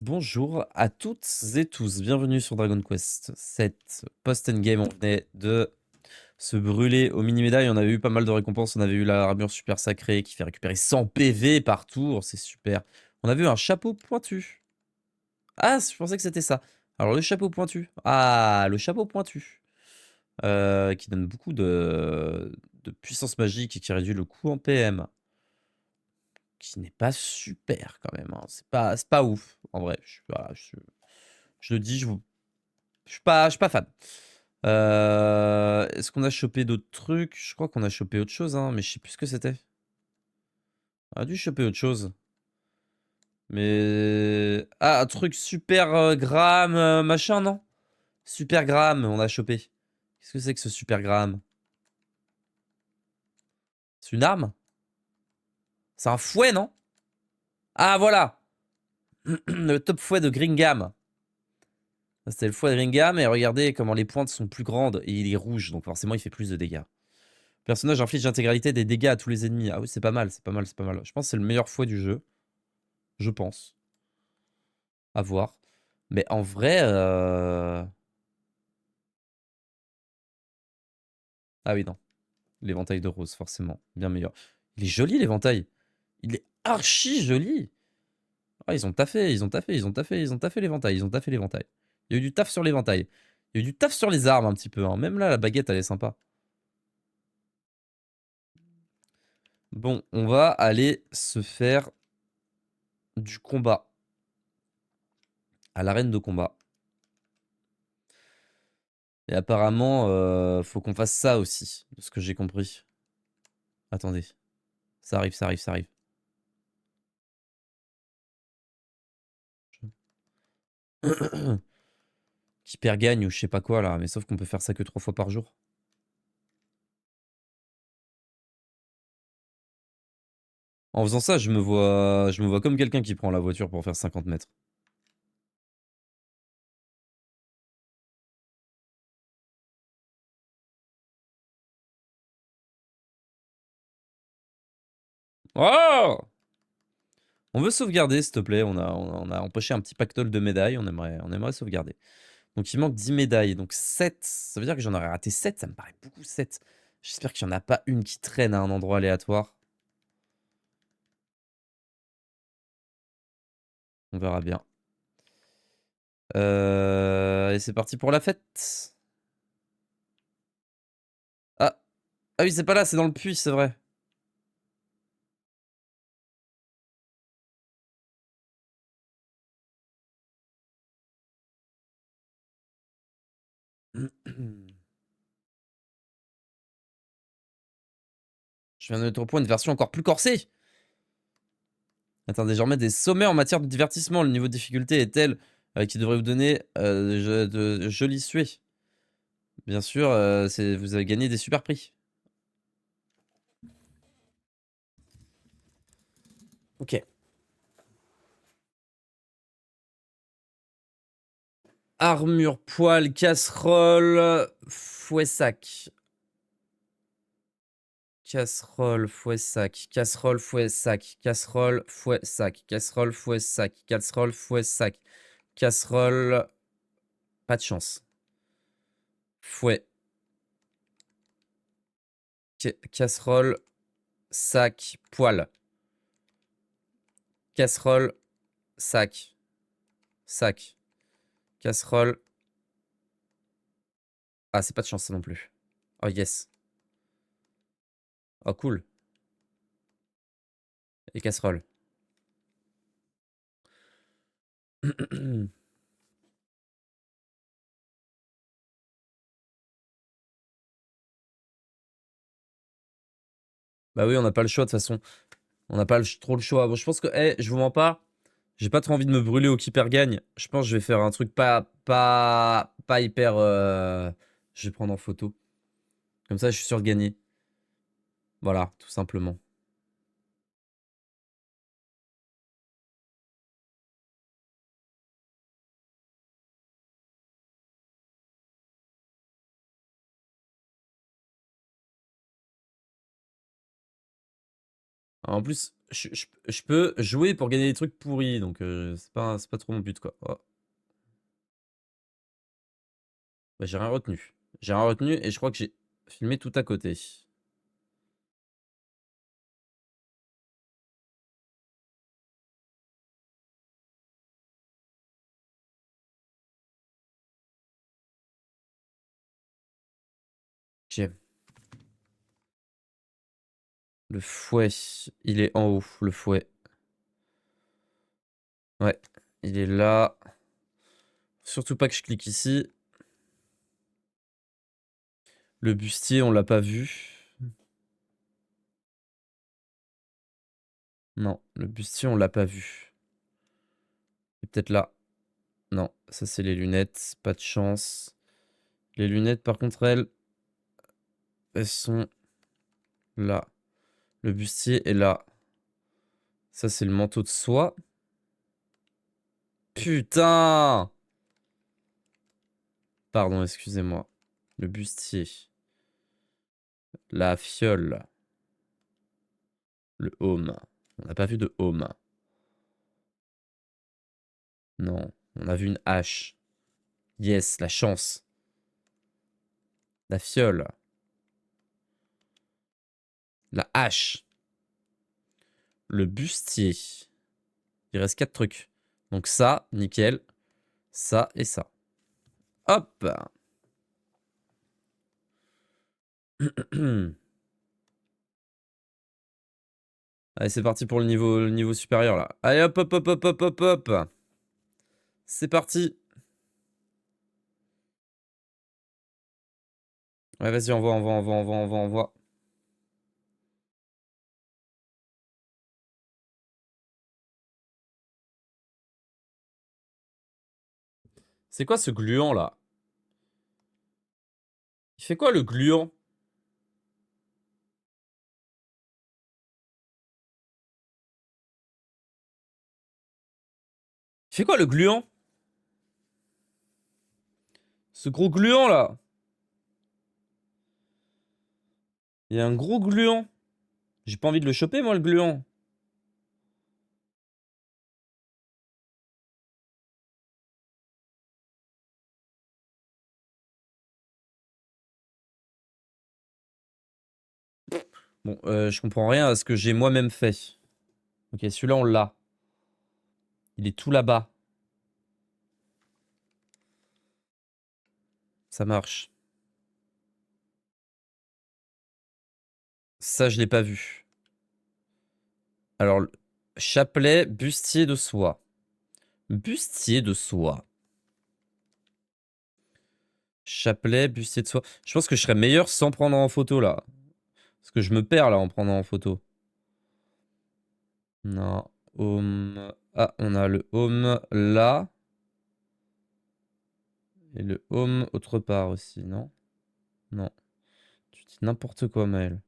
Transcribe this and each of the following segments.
Bonjour à toutes et tous, bienvenue sur Dragon Quest 7 post-endgame. On venait de se brûler au mini-médaille, on avait eu pas mal de récompenses, on avait eu la armure super sacrée qui fait récupérer 100 PV par tour, c'est super. On avait eu un chapeau pointu. Ah, je pensais que c'était ça. Alors le chapeau pointu, ah, le chapeau pointu, qui donne beaucoup de puissance magique et qui réduit le coût en PM. Qui n'est pas super quand même, hein. C'est pas ouf, en vrai. Voilà, je le dis, je suis pas fan. Est-ce qu'on a chopé d'autres trucs? Je crois qu'on a chopé autre chose, hein, mais je sais plus ce que c'était. On a dû choper autre chose. Mais... Ah, un truc super gramme, machin, non? Super gramme, on a chopé. Qu'est-ce que c'est que ce super gramme? C'est une arme? C'est un fouet, non? Ah, voilà! Le top fouet de Gringham. C'était le fouet de Gringham, et regardez comment les pointes sont plus grandes, et il est rouge, donc forcément il fait plus de dégâts. Personnage inflige l'intégralité des dégâts à tous les ennemis. Ah oui, c'est pas mal, c'est pas mal, c'est pas mal. Je pense que c'est le meilleur fouet du jeu. Je pense. À voir. Mais en vrai... Ah oui, non. L'éventail de rose, forcément. Bien meilleur. Il est joli, l'éventail. Il est archi joli. Ah, ils ont taffé, ils ont taffé, ils ont taffé, ils ont taffé l'éventail, ils ont taffé l'éventail. Il y a eu du taf sur l'éventail. Il y a eu du taf sur les armes un petit peu, hein. Même là, la baguette, elle est sympa. Bon, on va aller se faire du combat. À l'arène de combat. Et apparemment, faut qu'on fasse ça aussi, de ce que j'ai compris. Attendez. Ça arrive, ça arrive, ça arrive. Qui perd gagne ou je sais pas quoi là, mais sauf qu'on peut faire ça que 3 fois par jour. En faisant ça, je me vois comme quelqu'un qui prend la voiture pour faire 50 mètres. Oh! On veut sauvegarder, s'il te plaît. On a empoché un petit pactole de médailles. On aimerait sauvegarder. Donc il manque 10 médailles. Donc 7. Ça veut dire que j'en aurais raté 7. Ça me paraît beaucoup 7. J'espère qu'il n'y en a pas une qui traîne à un endroit aléatoire. On verra bien. Et c'est parti pour la fête. Ah, ah oui, c'est pas là, c'est dans le puits, c'est vrai. Je viens de mettre au point une version encore plus corsée. Atteint désormais des sommets en matière de divertissement. Le niveau de difficulté est tel qu'il devrait vous donner de jolies suées. Bien sûr, vous avez gagné des super prix. Ok. Armure, poêle, casserole, fouet sac. Casserole, fouet sac. Casserole, fouet sac. Casserole, fouet sac. Casserole, fouet sac. Casserole, fouet sac. Casserole. Pas de chance. Fouet. Casserole, sac, poêle. Casserole, sac. Sac. Casserole. Ah, c'est pas de chance ça non plus. Oh yes. Oh cool. Et casserole. Bah oui, on n'a pas le choix de toute façon. On n'a pas trop le choix. Bon, je pense que, je vous mens pas. J'ai pas trop envie de me brûler au keeper gagne. Je pense que je vais faire un truc pas hyper. Je vais prendre en photo. Comme ça, je suis sûr de gagner. Voilà, tout simplement. En plus, je peux jouer pour gagner des trucs pourris, donc c'est pas trop mon but, quoi. Oh. Bah, j'ai rien retenu. J'ai rien retenu et je crois que j'ai filmé tout à côté. Ok. Le fouet, il est en haut, le fouet. Ouais, il est là. Surtout pas que je clique ici. Le bustier, on l'a pas vu. Non, le bustier, on l'a pas vu. Il est peut-être là. Non, ça c'est les lunettes. Pas de chance. Les lunettes, par contre, elles sont là. Le bustier est là. Ça, c'est le manteau de soie. Putain! Pardon, excusez-moi. Le bustier. La fiole. Le home. On n'a pas vu de home. Non, on a vu une hache. Yes, la chance. La fiole. La hache. Le bustier. Il reste 4 trucs. Donc ça, nickel. Ça et ça. Hop! Allez, c'est parti pour le niveau supérieur, là. Allez, hop, hop, hop, hop, hop, hop, hop. C'est parti. Ouais, vas-y, envoie, envoie, envoie, envoie, envoie, envoie. C'est quoi ce gluant, là? Il fait quoi, le gluant? Il fait quoi, le gluant? Ce gros gluant, là? Il y a un gros gluant. J'ai pas envie de le choper, moi, le gluant. Bon, je comprends rien à ce que j'ai moi-même fait. Ok, celui-là, on l'a. Il est tout là-bas. Ça marche. Ça, je l'ai pas vu. Alors, chapelet, bustier de soie. Bustier de soie. Chapelet, bustier de soie. Je pense que je serais meilleur sans prendre en photo, là. Parce que je me perds, là, en prenant en photo. Non. Home. Ah, on a le home là. Et le home autre part aussi, non? Non. Tu dis n'importe quoi, Maël.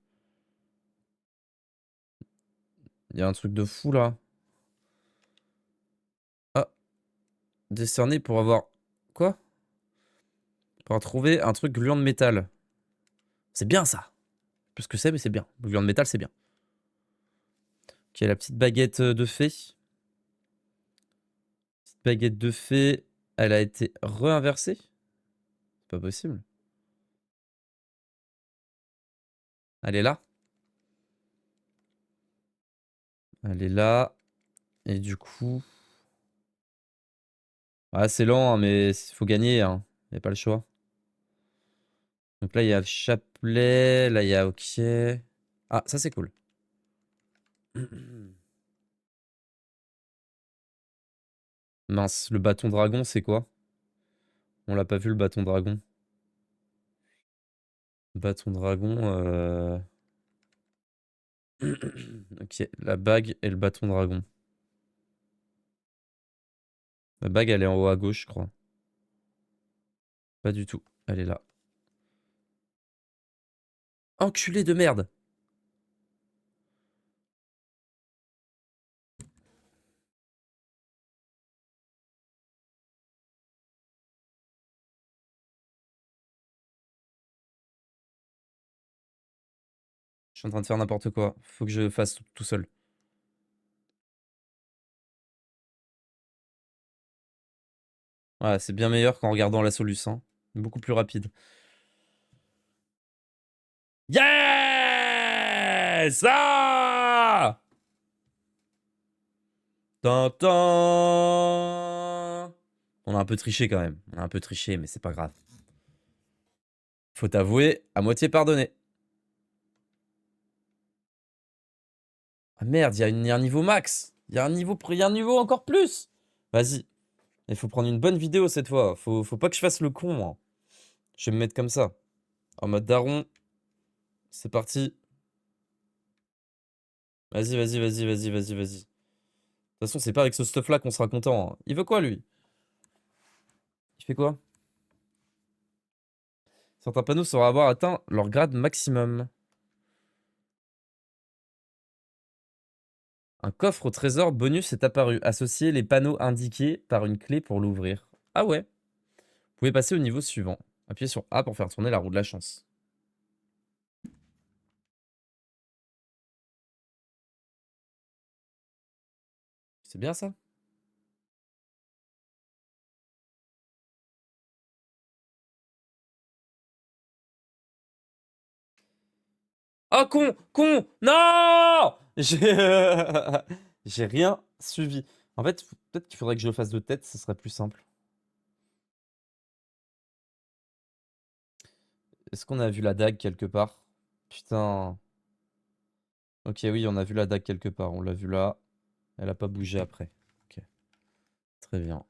Il y a un truc de fou, là. Ah. Décerné pour avoir... Quoi? Pour avoir trouvé un truc gluant de métal. C'est bien, ça. Plus que c'est, mais c'est bien. Gluant de métal, c'est bien. Ok, la petite baguette de fée. Petite baguette de fée. Elle a été réinversée? C'est pas possible. Elle est là. Elle est là. Et du coup... Ah, c'est lent, hein, mais il faut gagner. Hein. Il n'y a pas le choix. Donc là, il y a le chapelet. Là, il y a OK. Ah, ça, c'est cool. Mince, le bâton dragon, c'est quoi? On l'a pas vu, le bâton dragon. Bâton dragon. Ok, la bague et le bâton dragon. La bague, elle est en haut à gauche, je crois. Pas du tout. Elle est là. Enculé de merde! suis en train de faire n'importe quoi. Faut que je fasse tout seul. Ouais, c'est bien meilleur qu'en regardant la solution. Beaucoup plus rapide. Yes! Ah! Tintin! On a un peu triché quand même. On a un peu triché, mais c'est pas grave. Faut t'avouer, à moitié pardonné. Ah merde, il y a un niveau max. Il y a un niveau encore plus. Vas-y. Il faut prendre une bonne vidéo cette fois. Faut pas que je fasse le con, moi. Je vais me mettre comme ça. En mode daron. C'est parti. Vas-y, vas-y, vas-y, vas-y, vas-y, vas-y. De toute façon, c'est pas avec ce stuff-là qu'on sera content, hein. Il veut quoi, lui? Il fait quoi? Certains panneaux sauraient avoir atteint leur grade maximum. Un coffre au trésor bonus est apparu. Associez les panneaux indiqués par une clé pour l'ouvrir. Ah ouais. Vous pouvez passer au niveau suivant. Appuyez sur A pour faire tourner la roue de la chance. C'est bien ça? Oh con! Con! Non! J'ai j'ai rien suivi. En fait, peut-être qu'il faudrait que je le fasse de tête, ce serait plus simple. Est-ce qu'on a vu la dague quelque part? Putain. Ok, oui, on a vu la dague quelque part. On l'a vu là. Elle a pas bougé après. Ok. Très bien.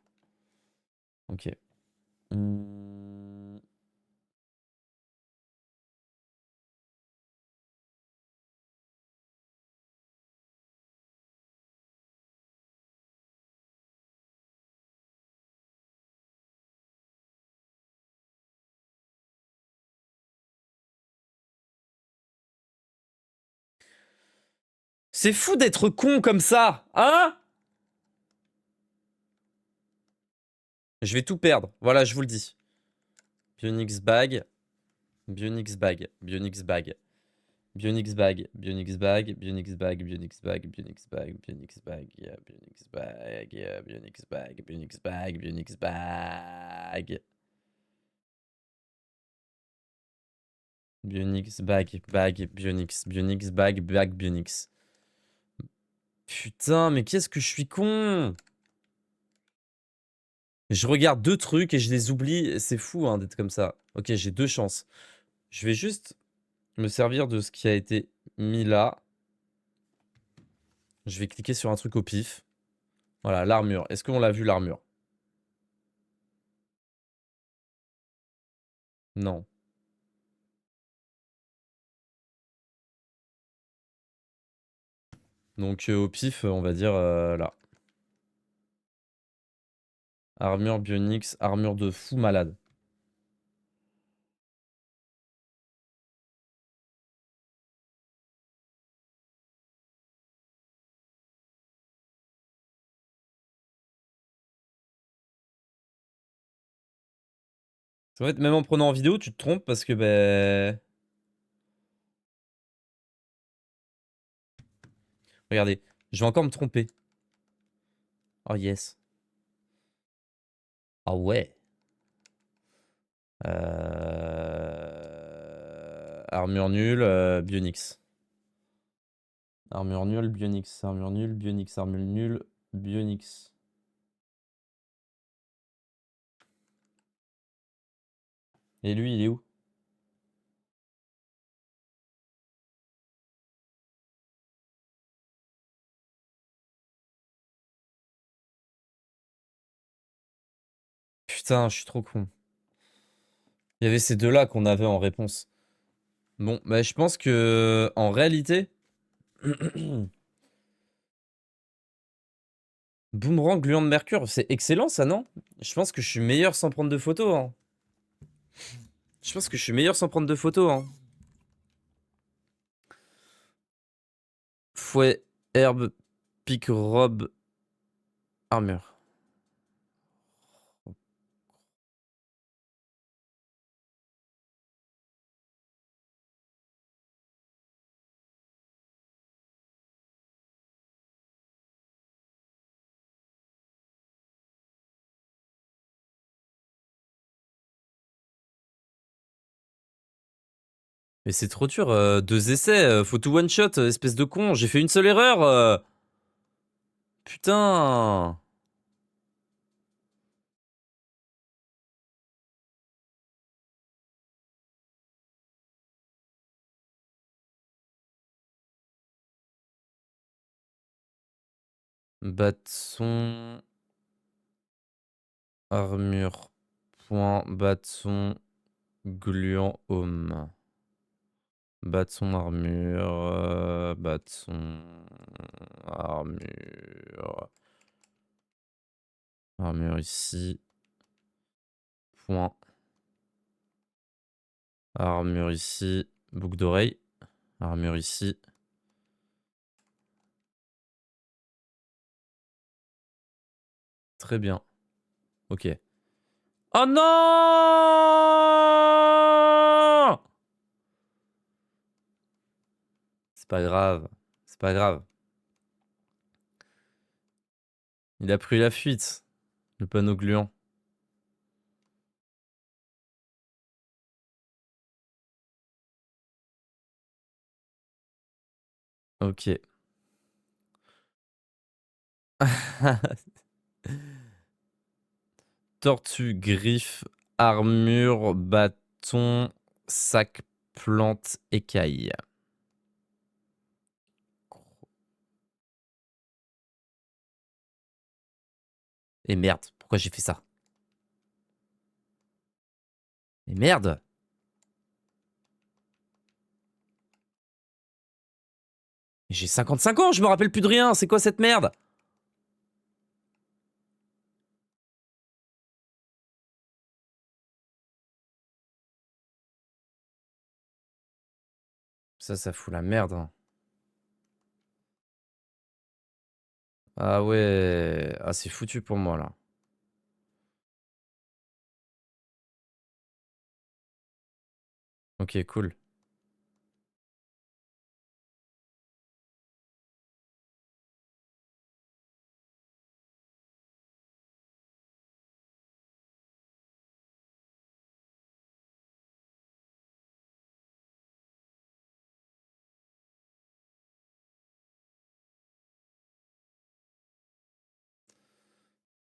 Ok. Hmm. C'est fou d'être con comme ça, hein? Je vais tout perdre. Voilà, je vous le dis. Bionix bag. Bionix bag. Bionix bag. Bionix bag. Bionix bag. Bionix bag. Bionix bag. Bionix bag. Bionix bag. Yeah, Bionix bag. Yeah, Bionix bag. Bionix bag. Bionix bag. Bionix bag. Bag. Bionix. Bionix bag. Bag. Bionix. Putain, mais qu'est-ce que je suis con! Je regarde deux trucs et je les oublie. C'est fou hein, d'être comme ça. Ok, j'ai deux chances. Je vais juste me servir de ce qui a été mis là. Je vais cliquer sur un truc au pif. Voilà, l'armure. Est-ce qu'on l'a vu, l'armure? Non. Donc au pif, on va dire là. Armure Bionix, armure de fou malade. C'est vrai, même en prenant en vidéo, tu te trompes parce que ben. Regardez, je vais encore me tromper. Oh yes. Ah ouais. Armure nulle, Bionix. Armure nulle, Bionix. Armure nulle, Bionix. Armure nulle, Bionix. Et lui, il est où? Putain, je suis trop con. Il y avait ces deux-là qu'on avait en réponse. Bon, bah je pense que en réalité, boomerang gluant de mercure, c'est excellent ça, non? Je pense que je suis meilleur sans prendre de photos, hein. Je pense que je suis meilleur sans prendre de photos, hein. Fouet, herbe, pique, robe, armure. Mais c'est trop dur, 2 essais, faut tout one shot, espèce de con, j'ai fait une seule erreur Putain! Bâton... Armure... Point... Bâton... Gluant... Home... Bâton... Armure... Bâton... Armure... Armure ici... Point... Armure ici... Boucle d'oreille... Armure ici... Très bien. Ok. Oh non! C'est pas grave. C'est pas grave. Il a pris la fuite. Le panneau gluant. Ok. Tortue, griffe, armure, bâton, sac, plante, écaille. Et merde, pourquoi j'ai fait ça? Et merde! J'ai 55 ans, je me rappelle plus de rien, c'est quoi cette merde? Ça fout la merde, hein. Ah ouais, ah c'est foutu pour moi là. Ok, cool.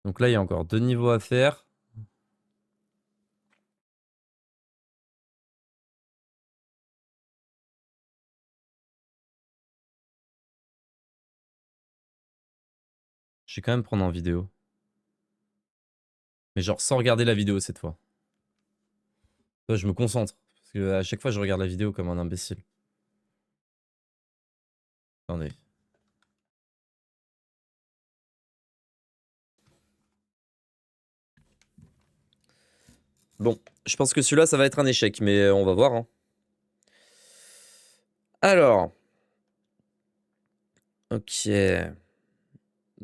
Donc là, il y a encore 2 niveaux à faire. Je vais quand même prendre en vidéo. Mais genre sans regarder la vidéo cette fois. Là, je me concentre. Parce que à chaque fois, je regarde la vidéo comme un imbécile. Attendez. Bon, je pense que celui-là, ça va être un échec, mais on va voir, hein. Alors. Ok. Le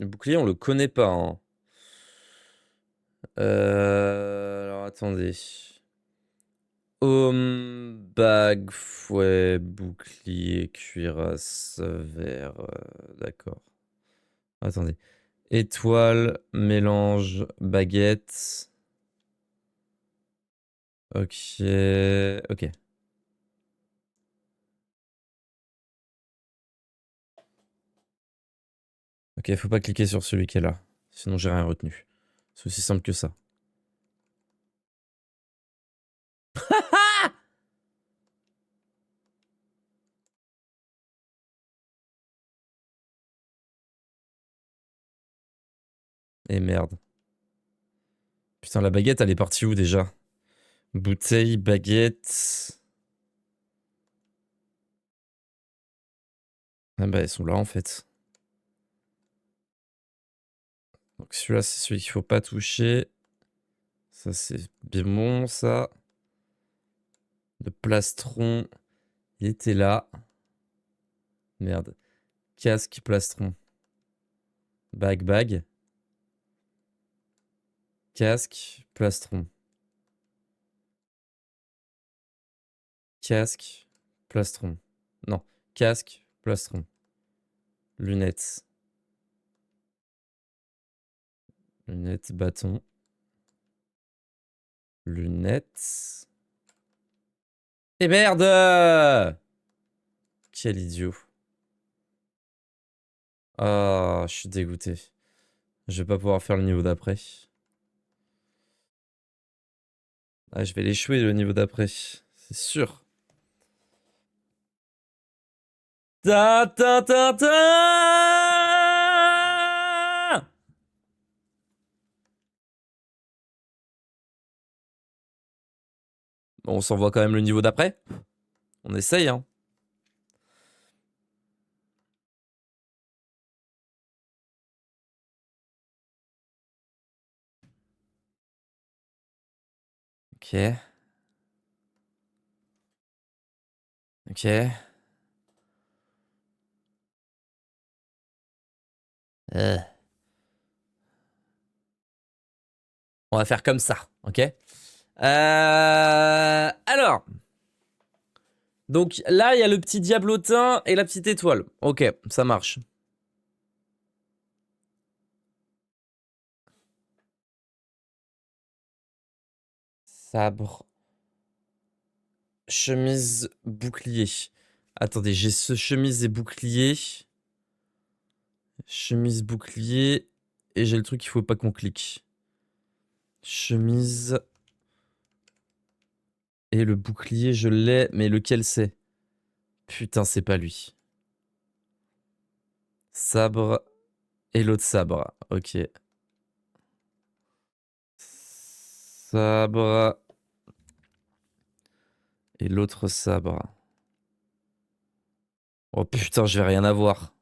bouclier, on le connaît pas, hein. Alors, attendez. Homme, bague, fouet, bouclier, cuirasse, verre. D'accord. Attendez. Étoile, mélange, baguette. Ok. Ok. Ok, faut pas cliquer sur celui qui est là. Sinon, j'ai rien retenu. C'est aussi simple que ça. Et merde. Putain, la baguette, elle est partie où déjà? Bouteille, baguette. Ah bah, elles sont là en fait. Donc celui-là, c'est celui qu'il faut pas toucher. Ça, c'est bien bon, ça. Le plastron, il était là. Merde. Casque, plastron. Bague. Casque, plastron. Casque, plastron. Non. Casque, plastron. Lunettes. Lunettes, bâton. Lunettes. Et merde! Quel idiot. Ah, je suis dégoûté. Je vais pas pouvoir faire le niveau d'après. Ah, je vais l'échouer le niveau d'après. C'est sûr. Ta ta ta ta. Bon, on s'envoie quand même le niveau d'après. On essaye, hein. Ok. Ok. Euh. On va faire comme ça, ok? Alors. Donc là, il y a le petit diablotin et la petite étoile. Ok, ça marche. Sabre. Chemise, bouclier. Attendez, j'ai ce chemise et bouclier. Chemise, bouclier. Et j'ai le truc qu'il faut pas qu'on clique. Chemise. Et le bouclier, je l'ai. Mais lequel c'est? Putain, c'est pas lui. Sabre. Et l'autre sabre. Ok. Sabre. Et l'autre sabre. Oh putain, je vais rien avoir.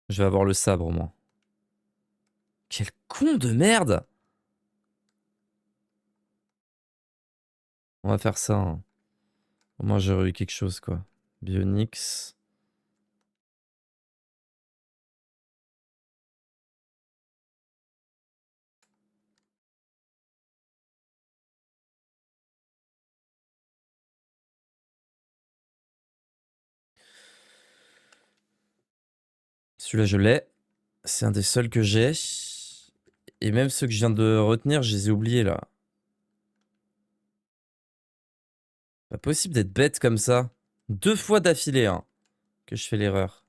Je vais avoir le sabre, moi. Quel con de merde! On va faire ça, hein. Au moins, j'aurais eu quelque chose, quoi. Bionix. Celui-là, je l'ai. C'est un des seuls que j'ai. Et même ceux que je viens de retenir, je les ai oubliés, là. Pas possible d'être bête comme ça. 2 fois d'affilée, hein, que je fais l'erreur.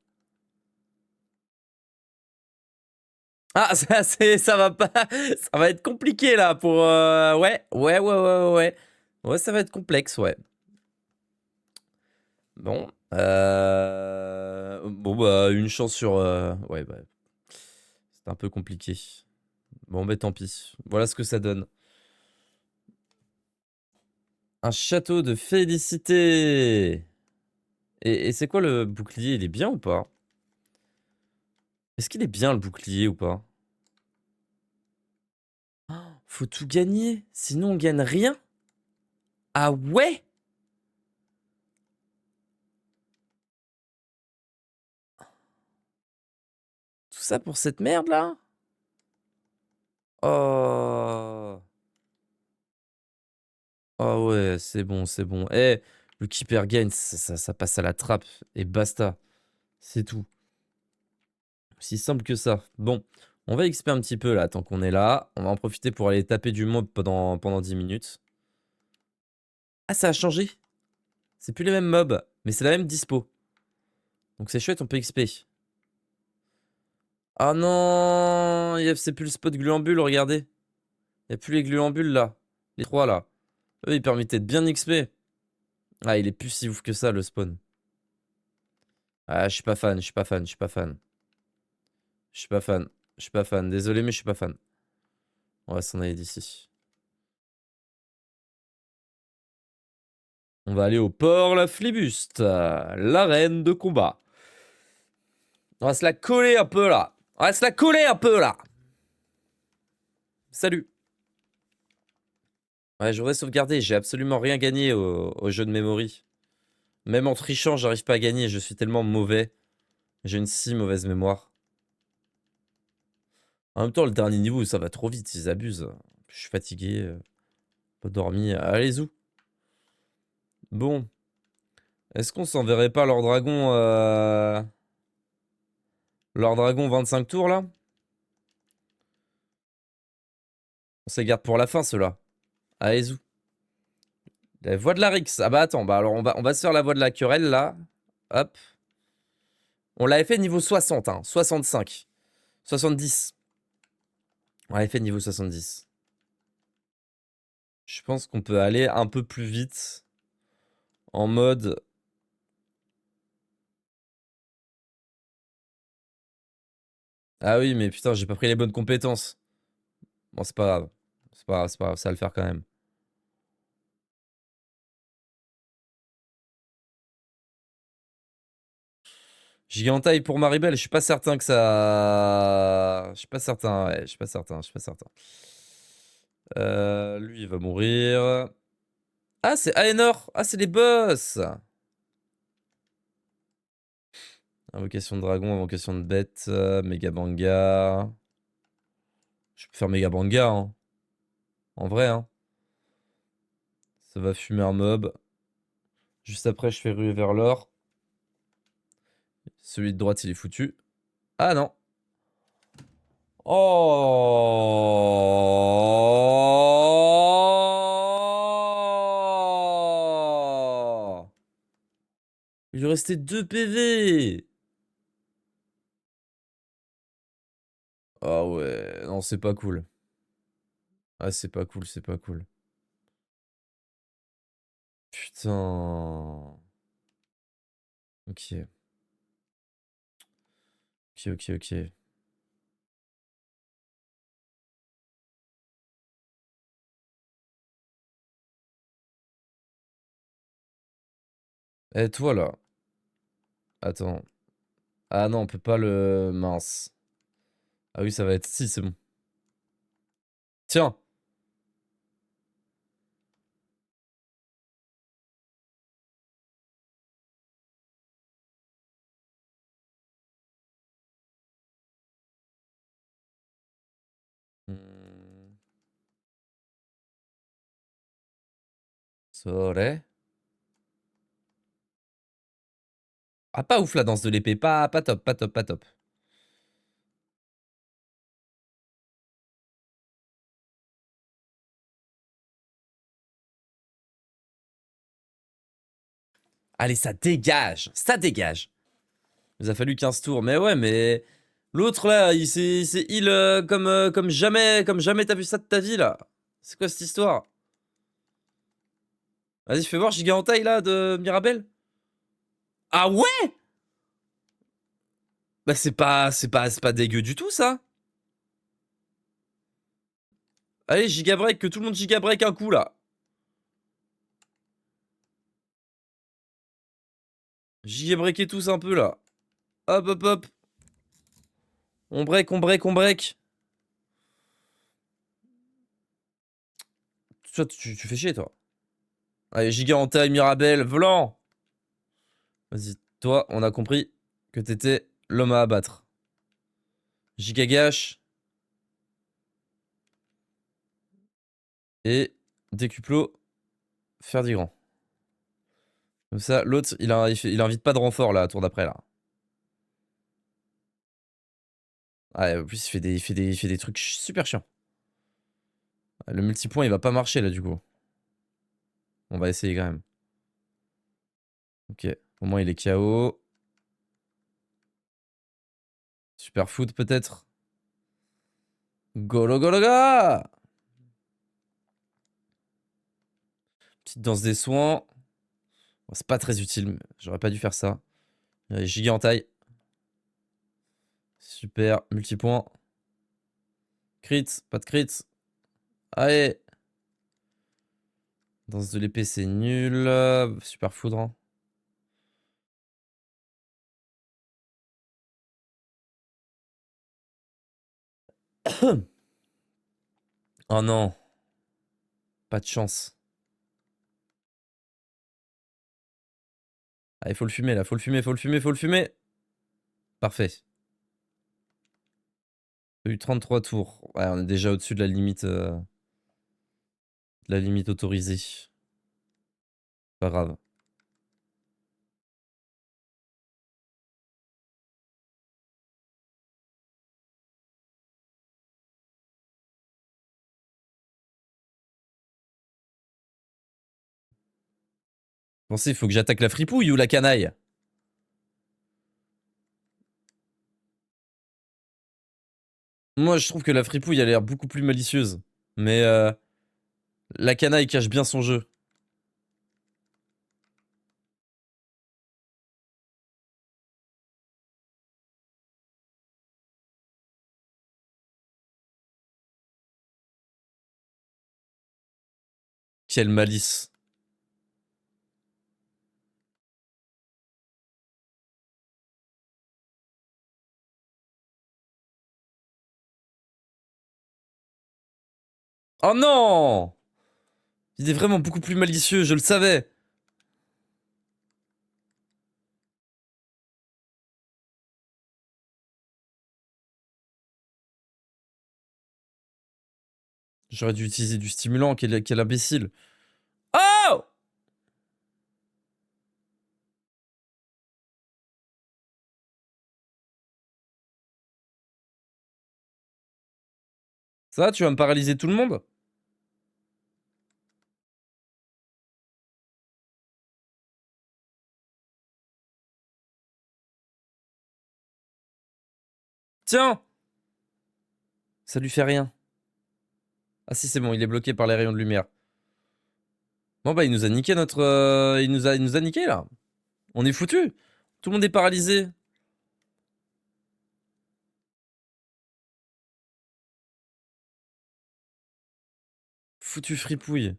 Ah, ça va pas. Ça va être compliqué, là, pour... Ouais. Ouais, ça va être complexe, ouais. Bon. Bon, bah, une chance sur... Ouais, bah... C'est un peu compliqué. Bon, bah, tant pis. Voilà ce que ça donne. Un château de félicité. Et c'est quoi le bouclier? Il est bien ou pas? Est-ce qu'il est bien le bouclier ou pas? Faut tout gagner, sinon on gagne rien. Ah ouais? Tout ça pour cette merde là? Oh. Oh ouais, c'est bon, c'est bon. Eh, le keeper gagne, ça passe à la trappe. Et basta. C'est tout. Si simple que ça. Bon, on va XP un petit peu là, tant qu'on est là. On va en profiter pour aller taper du mob pendant 10 minutes. Ah, ça a changé. C'est plus les mêmes mobs, mais c'est la même dispo. Donc c'est chouette, on peut XP. Ah non, c'est plus le spot gluambule, regardez. Il n'y a plus les gluambules là. Les 3 là. Eux, ils permettaient de bien XP. Ah, il est plus si ouf que ça, le spawn. Ah, je suis pas fan, je suis pas fan, je suis pas fan. Je suis pas fan. Je suis pas fan. Désolé, mais je suis pas fan. On va s'en aller d'ici. On va aller au port la flibuste. L'arène de combat. On va se la coller un peu là. On va se la coller un peu là. Salut. Ouais, je voudrais sauvegarder. J'ai absolument rien gagné au jeu de memory. Même en trichant, j'arrive pas à gagner. Je suis tellement mauvais. J'ai une si mauvaise mémoire. En même temps, le dernier niveau, ça va trop vite. Ils abusent. Je suis fatigué. Pas dormi. Allez, où? Bon. Est-ce qu'on s'enverrait pas leur dragon 25 tours là? On se les garde pour la fin, ceux-là. Allez, zou. La voix de la Rix. Ah bah attends, bah alors on va se faire la voix de la querelle, là. Hop. On l'avait fait niveau 60, hein. 65. 70. On l'avait fait niveau 70. Je pense qu'on peut aller un peu plus vite. En mode... Ah oui, mais putain, j'ai pas pris les bonnes compétences. Bon, c'est pas grave. C'est pas grave, c'est pas grave, ça va le faire quand même. Gigantine pour Maribel, je suis pas certain que ça... Je suis pas certain, ouais, je suis pas certain, je suis pas certain. Lui, il va mourir. Ah, c'est Aenor. Ah, c'est les boss. Invocation de dragon, invocation de bête, Méga Banga. Je peux faire Méga Banga, hein. En vrai, hein. Ça va fumer un mob. Juste après, je fais ruer vers l'or. Celui de droite, il est foutu. Ah non. Oh. Il lui restait 2 PV. Ah ouais, non, c'est pas cool. Ah, c'est pas cool, c'est pas cool. Putain. Ok. Ok, ok, ok. Eh, toi, là. Attends. Ah non, on peut pas le... Mince. Ah oui, ça va être... Si, c'est bon. Tiens. Hmm. Sore. Ah, pas ouf, la danse de l'épée. Pas top, pas top, pas top. Allez, ça dégage. Ça dégage. Il nous a fallu 15 tours. Mais ouais, mais... L'autre, là, il s'est heal comme jamais t'as vu ça de ta vie, là. C'est quoi cette histoire? Vas-y, fais voir Giga Hentai, là, de Mirabel. Ah ouais? Bah, c'est pas dégueu du tout, ça. Allez, Giga Break, que tout le monde Giga Break un coup, là. Giga Breaker tous un peu, là. Hop, hop, hop. On break, on break, on break. Toi, tu fais chier, toi. Allez, Giga Hentai, Mirabel, volant. Vas-y, toi, on a compris que t'étais l'homme à abattre. Giga Gash. Et Décuplo, faire du grand. Comme ça, l'autre, il invite pas de renfort, là, à tour d'après, là. Ah, en plus, il fait des trucs super chiants. Le multipoint, il va pas marcher, là, du coup. On va essayer, quand même. Ok, au moins, il est KO. Super foot, peut-être. Golo, golo, ga! Petite danse des soins. Bon, c'est pas très utile, j'aurais pas dû faire ça. Giga en taille. Super, multipoint. Crit, pas de crit. Allez. Danse de l'épée, c'est nul. Super foudre, hein. Oh non, pas de chance. Ah, il faut le fumer là, faut le fumer, faut le fumer, faut le fumer. Parfait. Il y a eu 33 tours. Ouais, on est déjà au-dessus de la limite autorisée. Pas grave. Pensez, il faut que j'attaque la fripouille ou la canaille? Moi, je trouve que la fripouille a l'air beaucoup plus malicieuse. Mais la canaille cache bien son jeu. Quelle malice. Oh non! Il est vraiment beaucoup plus malicieux, je le savais. J'aurais dû utiliser du stimulant, quel imbécile. Oh! Ça, tu vas me paralyser tout le monde? Tiens! Ça lui fait rien. Ah si, c'est bon, il est bloqué par les rayons de lumière. Bon bah, il nous a niqué notre... il nous a niqué, là. On est foutu. Tout le monde est paralysé. Foutu fripouille.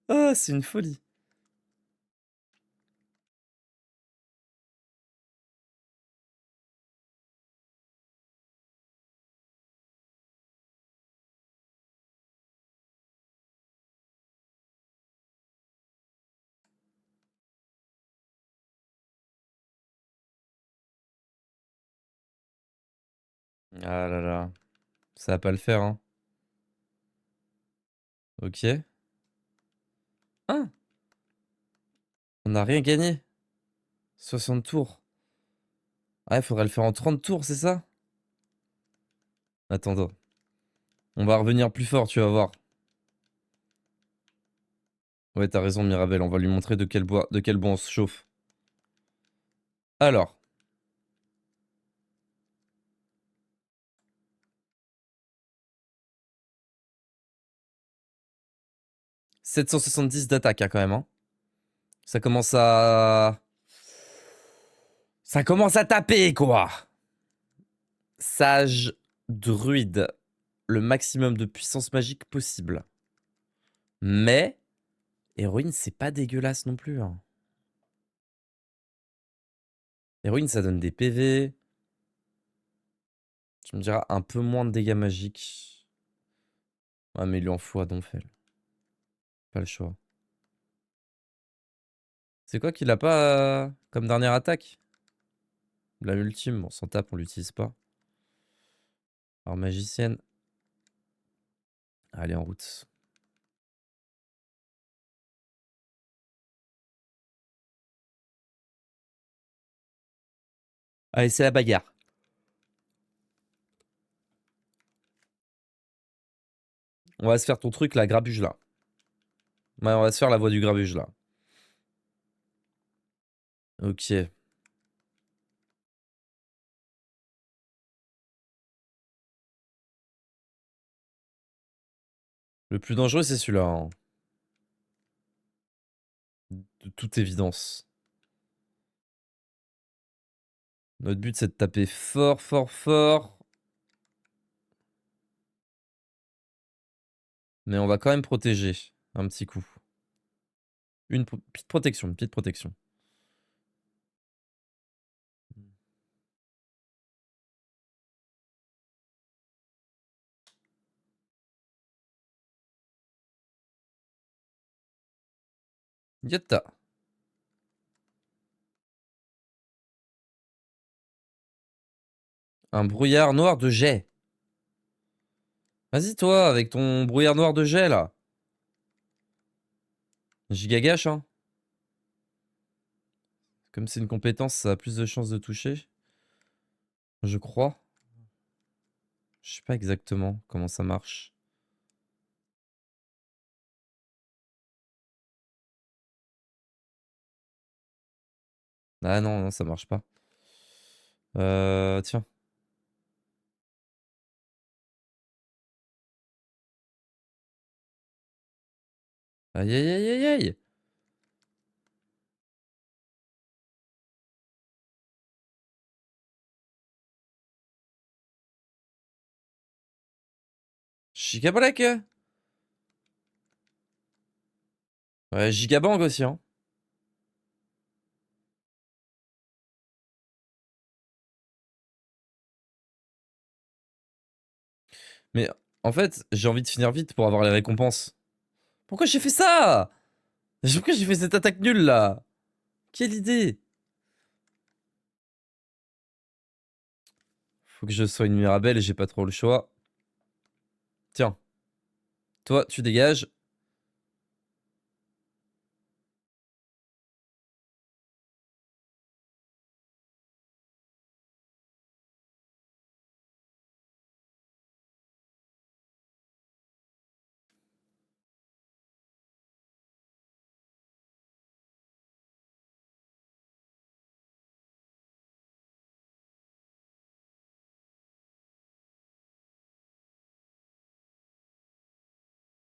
Ah, c'est une folie. Ah là là. Ça va pas le faire, hein. Ok. Ah, on n'a rien gagné. 60 tours. Ah, il faudrait le faire en 30 tours, c'est ça? Attends. On va revenir plus fort, tu vas voir. Ouais, t'as raison, Mirabelle. On va lui montrer de quel bois on se chauffe. Alors, 770 d'attaque, hein, quand même, hein. Ça commence à... Ça commence à taper, quoi. Sage, druide, le maximum de puissance magique possible. Mais, héroïne, c'est pas dégueulasse non plus, hein. Héroïne, ça donne des PV. Tu me diras un peu moins de dégâts magiques. Ouais, mais il lui en faut à Donfel. Pas le choix. C'est quoi qu'il a pas comme dernière attaque? La ultime, on s'en tape, on l'utilise pas. Alors, magicienne. Allez, en route. Allez, c'est la bagarre. On va se faire ton truc, la grabuge, là. Ouais, on va se faire la voix du grabuge, là. Ok. Le plus dangereux, c'est celui-là, hein. De toute évidence. Notre but, c'est de taper fort, fort, fort. Mais on va quand même protéger un petit coup. Petite protection, une petite protection. Yatta. Un brouillard noir de jet. Vas-y, toi, avec ton brouillard noir de jet, là. Gigagash, hein. Comme c'est une compétence, ça a plus de chances de toucher. Je crois. Je sais pas exactement comment ça marche. Ah non, non, ça marche pas. Tiens. Aïe aïe aïe aïe aïe. Gigabalek. Ouais, Gigabang aussi, hein. Mais en fait, j'ai envie de finir vite pour avoir les récompenses. Pourquoi j'ai fait ça? Pourquoi j'ai fait cette attaque nulle là? Quelle idée? Faut que je sois une Mirabelle et j'ai pas trop le choix. Tiens, toi, tu dégages.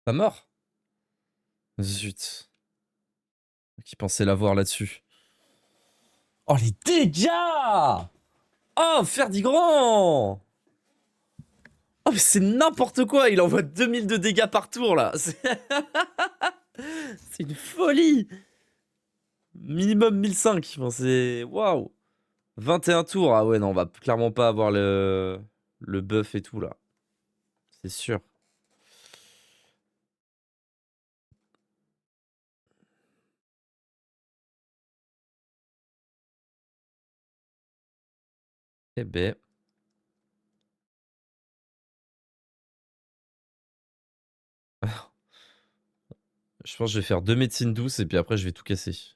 Pas mort? Zut. Qui pensait l'avoir là-dessus? Oh, les dégâts! Oh, Ferdigrand! Oh, mais c'est n'importe quoi! Il envoie 2000 de dégâts par tour là! C'est c'est une folie! Minimum 1005. Enfin, c'est. Waouh! 21 tours. Ah ouais, non, on va clairement pas avoir le buff et tout là. C'est sûr. Eh ben. Je pense que je vais faire 2 médecines douces et puis après je vais tout casser.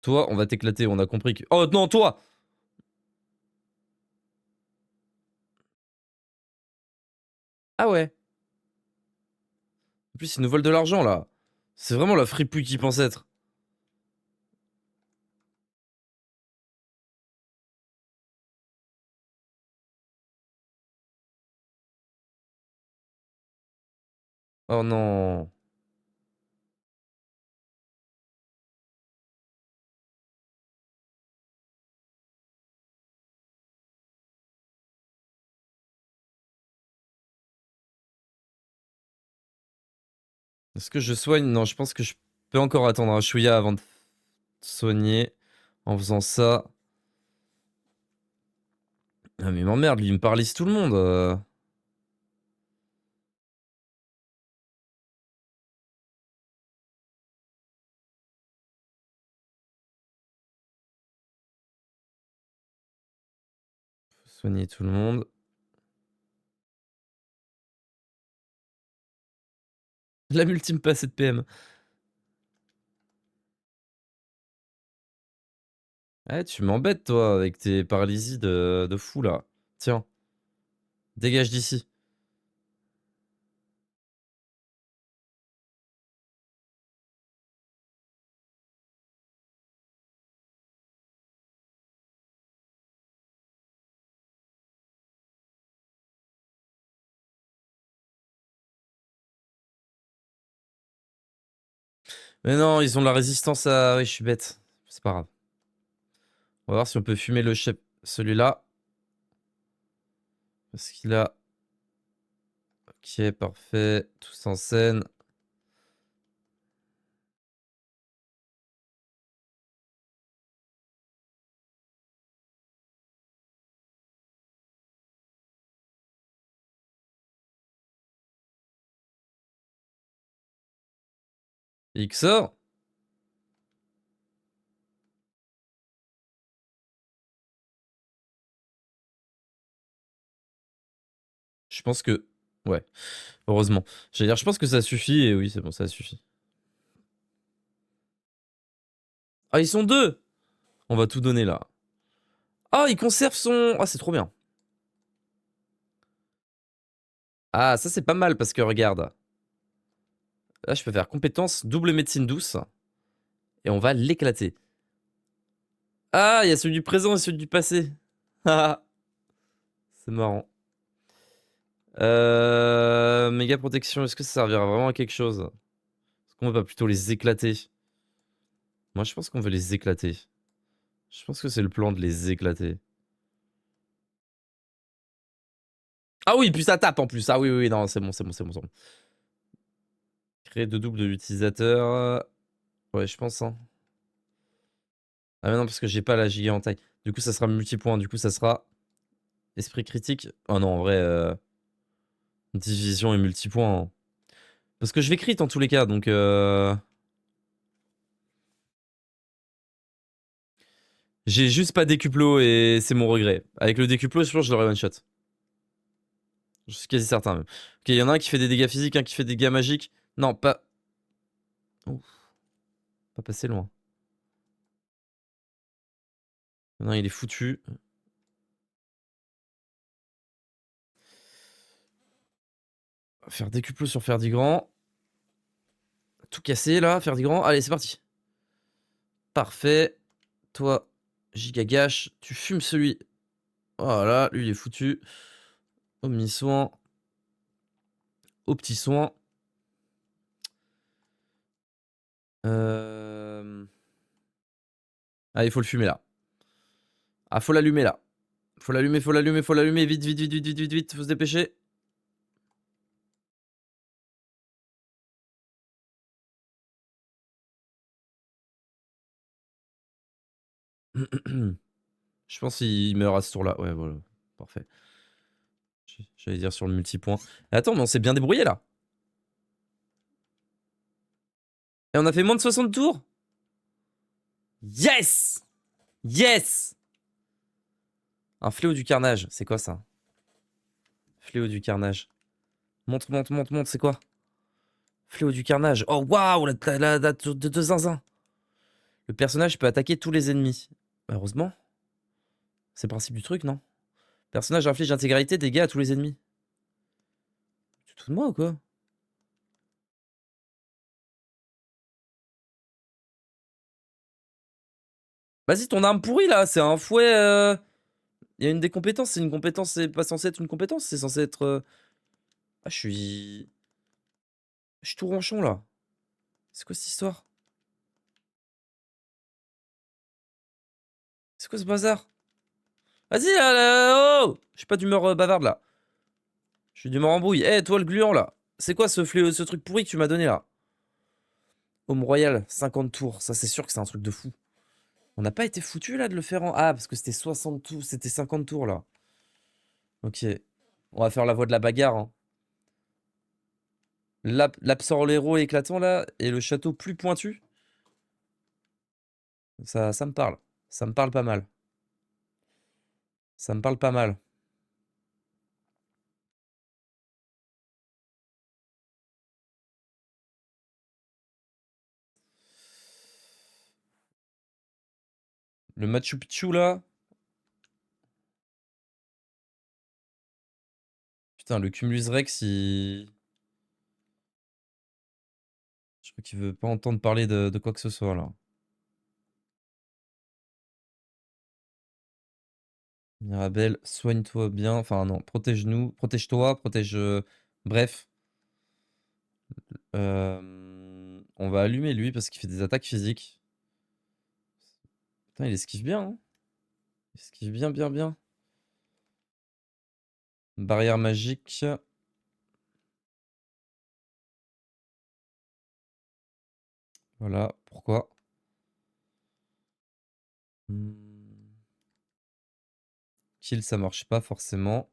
Toi, on va t'éclater, on a compris que. Oh non, toi! Ah ouais. En plus, ils nous volent de l'argent là. C'est vraiment la fripouille qui pense être. Oh non. Est-ce que je soigne? Non, je pense que je peux encore attendre un chouïa avant de soigner. En faisant ça. Ah mais m'emmerde, lui il me paralyse tout le monde. Faut soigner tout le monde. La multime pas assez de PM. Ouais, tu m'embêtes toi avec tes paralysies de fou là. Tiens, dégage d'ici. Mais non, ils ont la résistance à. Oui, je suis bête. C'est pas grave. On va voir si on peut fumer le chef. Celui-là. Parce qu'il a. Ok, parfait. Tous en scène. XOR. Je pense que... Ouais, heureusement. J'allais dire, je pense que ça suffit, et oui, c'est bon, ça suffit. Ah, ils sont deux! On va tout donner, là. Ah, il conserve son... Ah, c'est trop bien. Ah, ça, c'est pas mal, parce que, regarde. Là, je peux faire compétence, double médecine douce, et on va l'éclater. Ah, il y a celui du présent et celui du passé. Ah, c'est marrant. Méga protection, est-ce que ça servira vraiment à quelque chose? Est-ce qu'on va pas plutôt les éclater? Moi, je pense qu'on veut les éclater. Je pense que c'est le plan de les éclater. Ah oui, puis ça tape en plus. Ah oui, oui, oui, non, c'est bon, c'est bon, c'est bon, c'est bon. Créer deux doubles de l'utilisateur. Ouais, je pense, hein. Ah mais non, parce que j'ai pas la giga en taille. Du coup, ça sera multipoint. Du coup, ça sera esprit critique. Oh non, en vrai, division et multipoint, hein. Parce que je vais crit en tous les cas, donc... J'ai juste pas décuplo et c'est mon regret. Avec le décuplo, je pense que je l'aurais one shot. Je suis quasi certain même. Ok, il y en a un qui fait des dégâts physiques, un qui fait des dégâts magiques. Non, pas... Ouf, pas passer loin. Non, il est foutu. Faire décuplo sur Ferdigrand. Tout casser là, Ferdigrand. Allez, c'est parti. Parfait. Toi, Gigagash, tu fumes celui. Voilà, lui il est foutu. Omni-soin. Au petit soin. Ah, il faut le fumer là. Ah, faut l'allumer là. Faut l'allumer, faut l'allumer, faut l'allumer. Vite, vite, vite, vite, vite, vite, vite. Faut se dépêcher. Je pense qu'il meurt à ce tour-là. Ouais, voilà. Parfait. J'allais dire sur le multipoint. Attends, mais on s'est bien débrouillé là. Et on a fait moins de 60 tours. Yes! Yes! Un fléau du carnage. C'est quoi ça? Fléau du carnage. Monte, monte, monte, monte. C'est quoi? Fléau du carnage. Oh waouh! La de zinzin. Le personnage peut attaquer tous les ennemis. Heureusement. C'est le principe du truc, non? Personnage inflige intégralité, dégâts à tous les ennemis. Tu te fous de moi ou quoi? Vas-y, ton arme pourrie là, c'est un fouet. Il y a une des compétences, c'est une compétence, c'est pas censé être une compétence, c'est censé être. Ah, je suis. Je suis tout ronchon là. C'est quoi cette histoire? C'est quoi ce bazar? Vas-y, là, là, oh! Je suis pas d'humeur bavarde là. Je suis d'humeur embrouille. Eh, toi le gluant là. C'est quoi ce fléau, ce truc pourri que tu m'as donné là? Home Royal, 50 tours. Ça, c'est sûr que c'est un truc de fou. On n'a pas été foutu là de le faire en. Ah, parce que c'était 60 tours, c'était 50 tours là. Ok. On va faire la voie de la bagarre, hein. L'absorlero éclatant là et le château plus pointu. Ça me parle. Ça me parle pas mal. Ça me parle pas mal. Le Machu Picchu là. Putain, le Cumulus Rex, il. Je crois qu'il veut pas entendre parler de quoi que ce soit là. Mirabelle, soigne-toi bien. Enfin, non, protège-nous. Protège-toi, protège. Bref. On va allumer lui parce qu'il fait des attaques physiques. Putain, il esquive bien, hein. Il esquive bien, bien, bien. Barrière magique. Voilà, pourquoi? Hmm. Kill, ça marche pas forcément.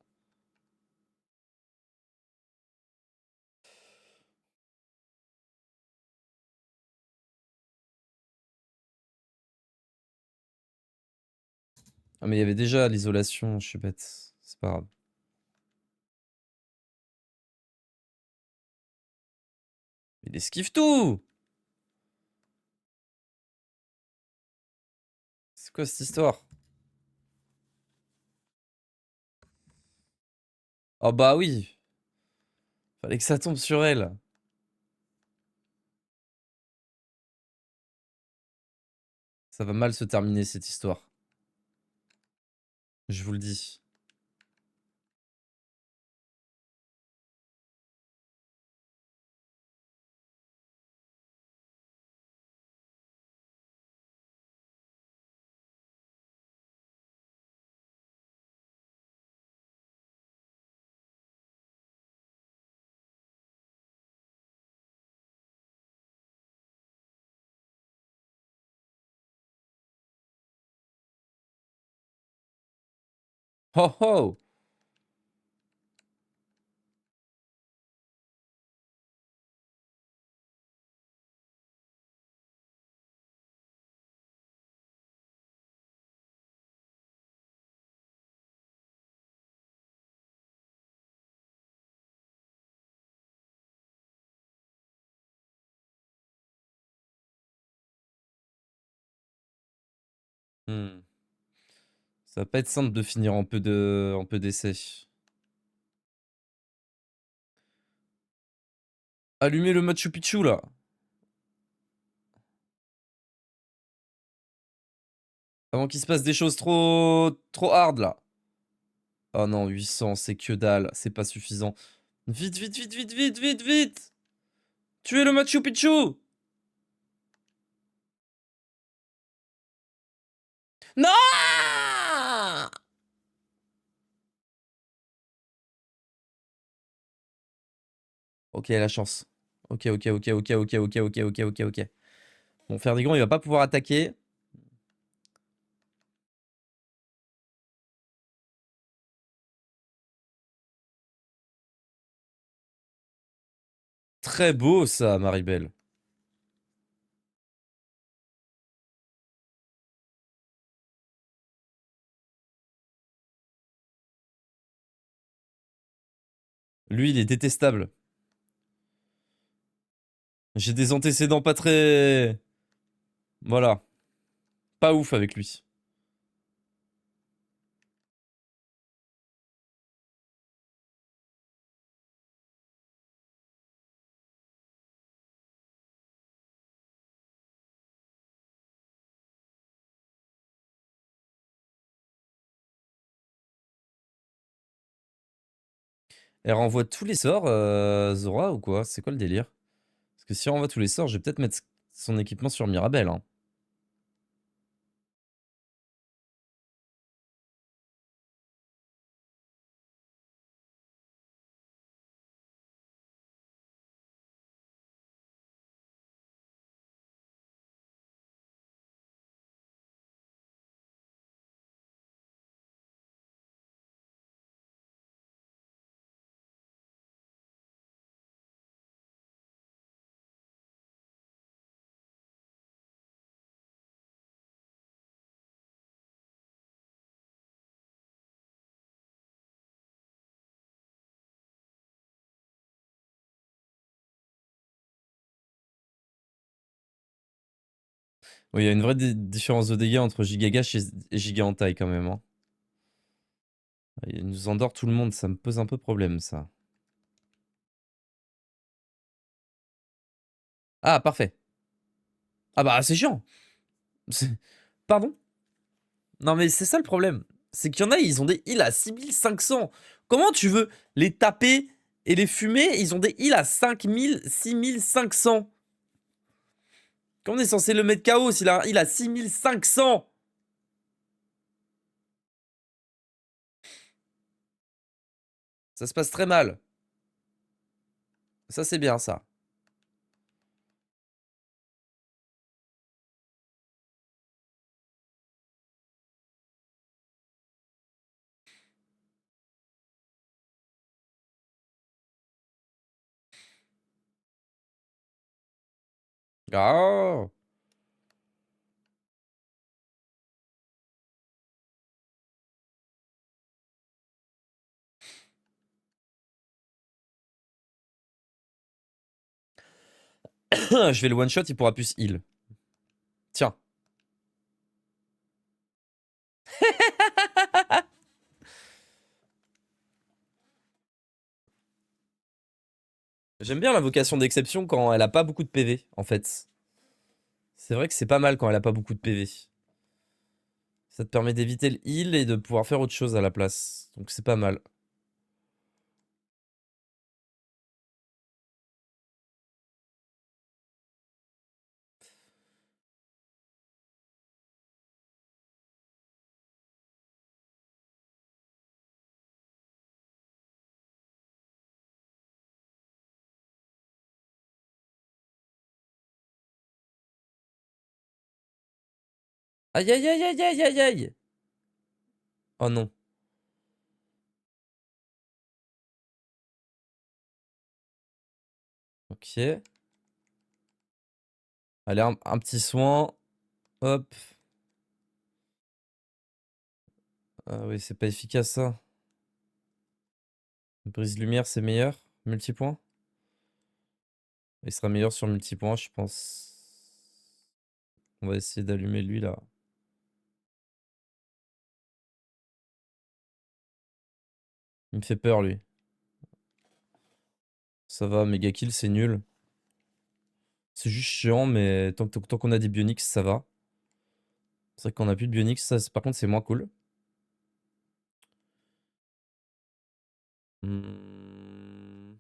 Ah, mais il y avait déjà l'isolation, je suis bête. C'est pas grave. Il esquive tout! C'est quoi cette histoire? Oh bah oui! Fallait que ça tombe sur elle. Ça va mal se terminer cette histoire. Je vous le dis. Oh oh! Hmm. Ça va pas être simple de finir en peu d'essais. Allumez le Machu Picchu là! Avant qu'il se passe des choses trop hard là. Oh non, 800, c'est que dalle, c'est pas suffisant. Vite, vite, vite, vite, vite, vite, vite! Tuez le Machu Picchu! Non! Ok, la chance. Ok, ok, ok, ok, ok, ok, ok, ok, ok, ok. Bon, Ferdigan, il va pas pouvoir attaquer. Très beau ça, Maribel. Lui, il est détestable. J'ai des antécédents pas très... Voilà. Pas ouf avec lui. Elle renvoie tous les sorts, Zora, ou quoi? C'est quoi le délire? Parce que si elle renvoie tous les sorts, je vais peut-être mettre son équipement sur Mirabelle, hein. Oui, il y a une vraie différence de dégâts entre Gigagash et Giga en taille quand même, hein. Il nous endort tout le monde, ça me pose un peu problème, ça. Ah, parfait. Ah bah, c'est chiant. Pardon? Non mais c'est ça le problème. C'est qu'il y en a, ils ont des heals à 6500. Comment tu veux les taper et les fumer? Ils ont des heals à 5000, 6500. Comment on est censé le mettre KO s'il a un heal à 6500? Ça se passe très mal. Ça c'est bien ça. Ah. Je vais le one shot, il pourra plus heal. Tiens. J'aime bien l'invocation d'exception quand elle a pas beaucoup de PV, en fait. C'est vrai que c'est pas mal quand elle a pas beaucoup de PV. Ça te permet d'éviter le heal et de pouvoir faire autre chose à la place. Donc c'est pas mal. Aïe aïe aïe aïe aïe aïe aïe. Oh non. Ok. Allez, un petit soin. Hop. Ah oui, c'est pas efficace ça. Brise lumière, c'est meilleur. Multipoint. Il sera meilleur sur multipoint, je pense. On va essayer d'allumer lui là. Il me fait peur lui. Ça va, méga kill, c'est nul. C'est juste chiant, mais tant qu'on a des Bionics, ça va. C'est vrai qu'on a plus de Bionics, ça, par contre, c'est moins cool. Hmm.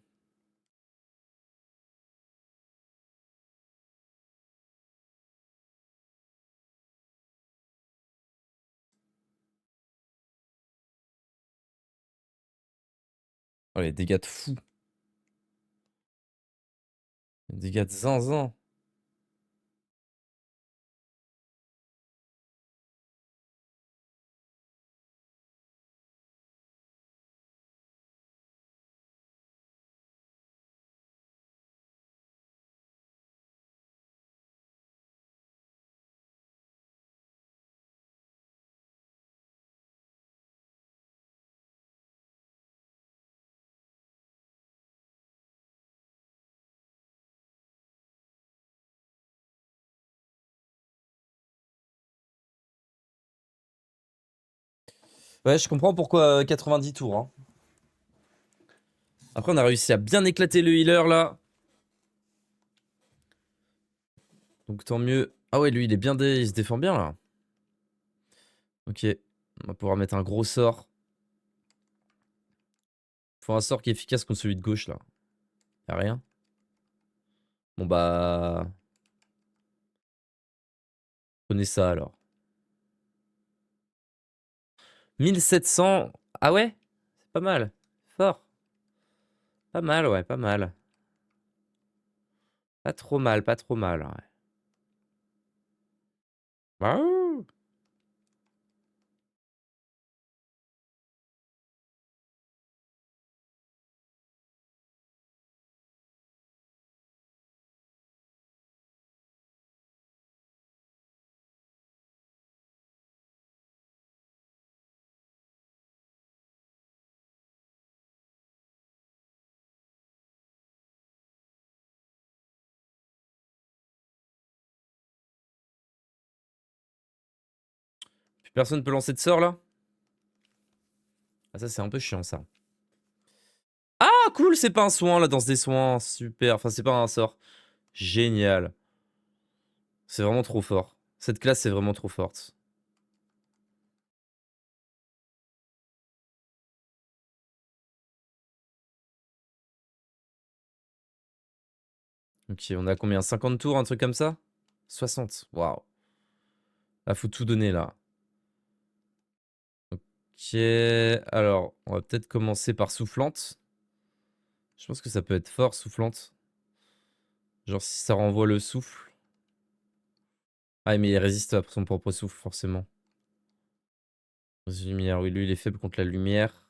Oh, les dégâts de fou. Les dégâts de zinzin. Ouais, je comprends pourquoi 90 tours. Hein. Après, on a réussi à bien éclater le healer là. Donc tant mieux. Ah ouais, lui, il est bien il se défend bien là. Ok. On va pouvoir mettre un gros sort. Faut un sort qui est efficace contre celui de gauche là. Y'a rien. Bon bah... Prenez ça alors. 1700. Ah ouais? C'est pas mal. Fort. Pas mal, ouais, pas mal. Pas trop mal, pas trop mal. Ouais. Waouh. Plus personne peut lancer de sort là? Ah ça c'est un peu chiant ça. Ah cool, c'est pas un soin la danse des soins. Super. Enfin c'est pas un sort. Génial. C'est vraiment trop fort. Cette classe c'est vraiment trop forte. Ok, on a combien? 50 tours, un truc comme ça? 60. Waouh. Là faut tout donner là. Ok, alors on va peut-être commencer par soufflante. Je pense que ça peut être fort soufflante. Genre si ça renvoie le souffle. Ah mais il résiste à son propre souffle forcément. Lumière, oui lui il est faible contre la lumière.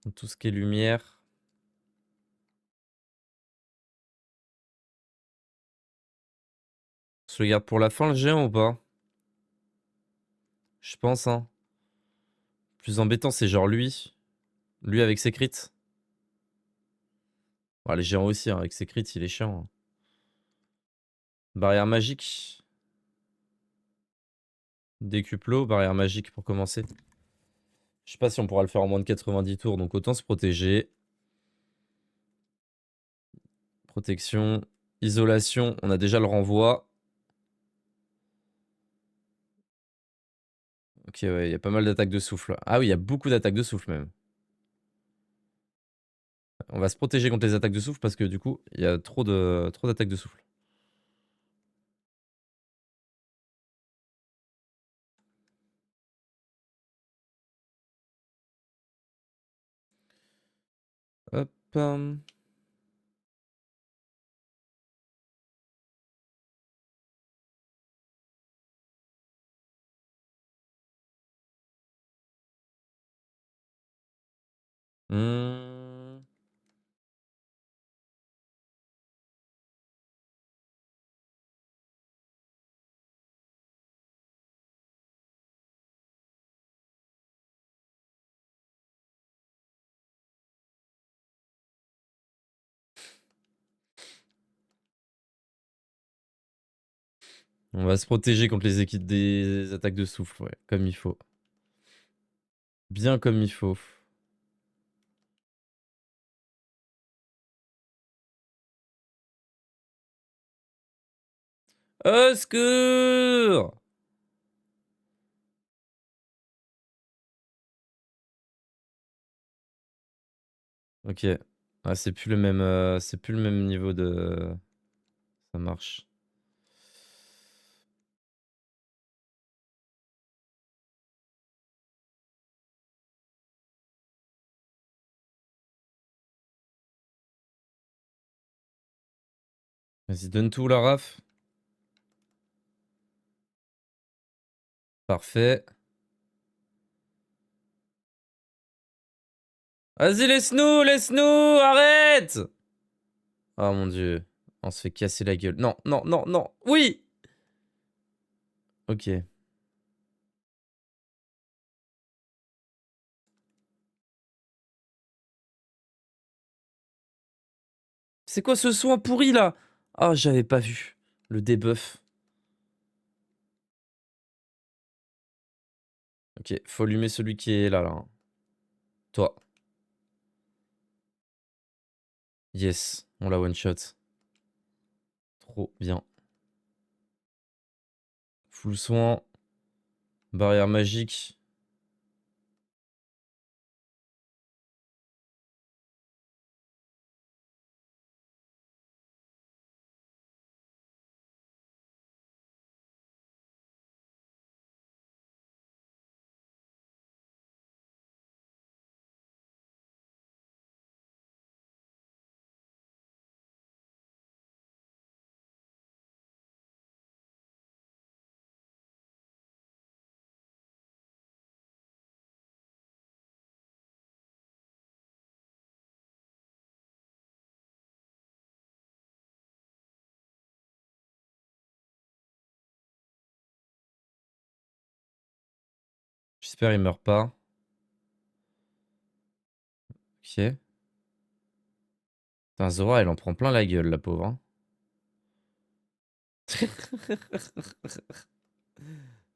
Contre tout ce qui est lumière. On se le garde pour la fin le géant ou pas? Je pense hein. Plus embêtant c'est genre lui. Lui avec ses crits. Bon, les géants aussi hein, avec ses crits il est chiant. Hein. Barrière magique. Décuplo, barrière magique pour commencer. Je sais pas si on pourra le faire en moins de 90 tours, donc autant se protéger. Protection. Isolation, on a déjà le renvoi. Ok, ouais, il y a pas mal d'attaques de souffle. Ah oui, il y a beaucoup d'attaques de souffle même. On va se protéger contre les attaques de souffle parce que du coup, il y a trop d'attaques de souffle. Hop. Hmm. On va se protéger contre les équipes des attaques de souffle, ouais, comme il faut. Bien comme il faut. Au secours! Ok. Ah, c'est plus le même niveau de. Ça marche. Vas-y, donne tout la raf. Parfait. Vas-y, laisse-nous, arrête! Oh mon dieu. On se fait casser la gueule. Non, non, non, non. Oui! Ok. C'est quoi ce soin pourri là? Ah, j'avais pas vu. Le debuff. Ok, faut allumer celui qui est là, là. Toi. Yes, on l'a one shot. Trop bien. Full soin. Barrière magique. J'espère il meurt pas. Ok. Putain, Zora, elle en prend plein la gueule, la pauvre, hein.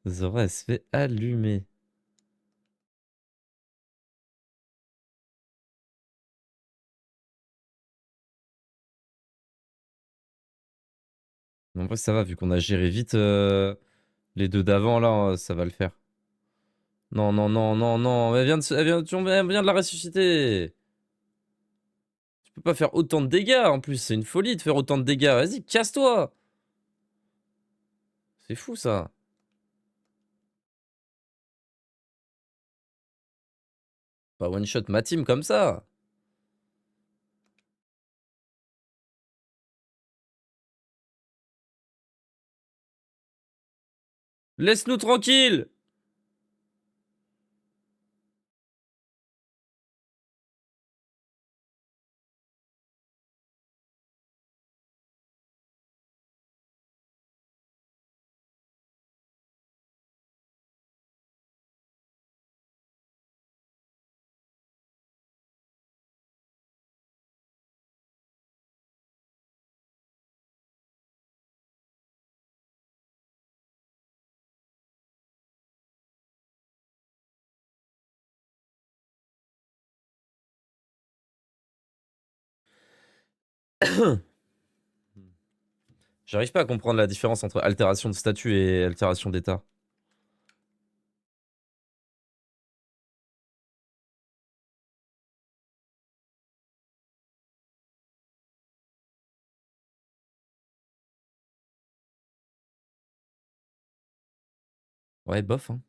Zora, elle se fait allumer. Mais en vrai, ça va, vu qu'on a géré vite les deux d'avant, là, ça va le faire. Non, non, non, non, non. Elle vient de la ressusciter. Tu peux pas faire autant de dégâts, en plus. C'est une folie de faire autant de dégâts. Vas-y, casse-toi. C'est fou, ça. Pas one-shot ma team comme ça. Laisse-nous tranquille. J'arrive pas à comprendre la différence entre altération de statut et altération d'état. Ouais, bof, hein.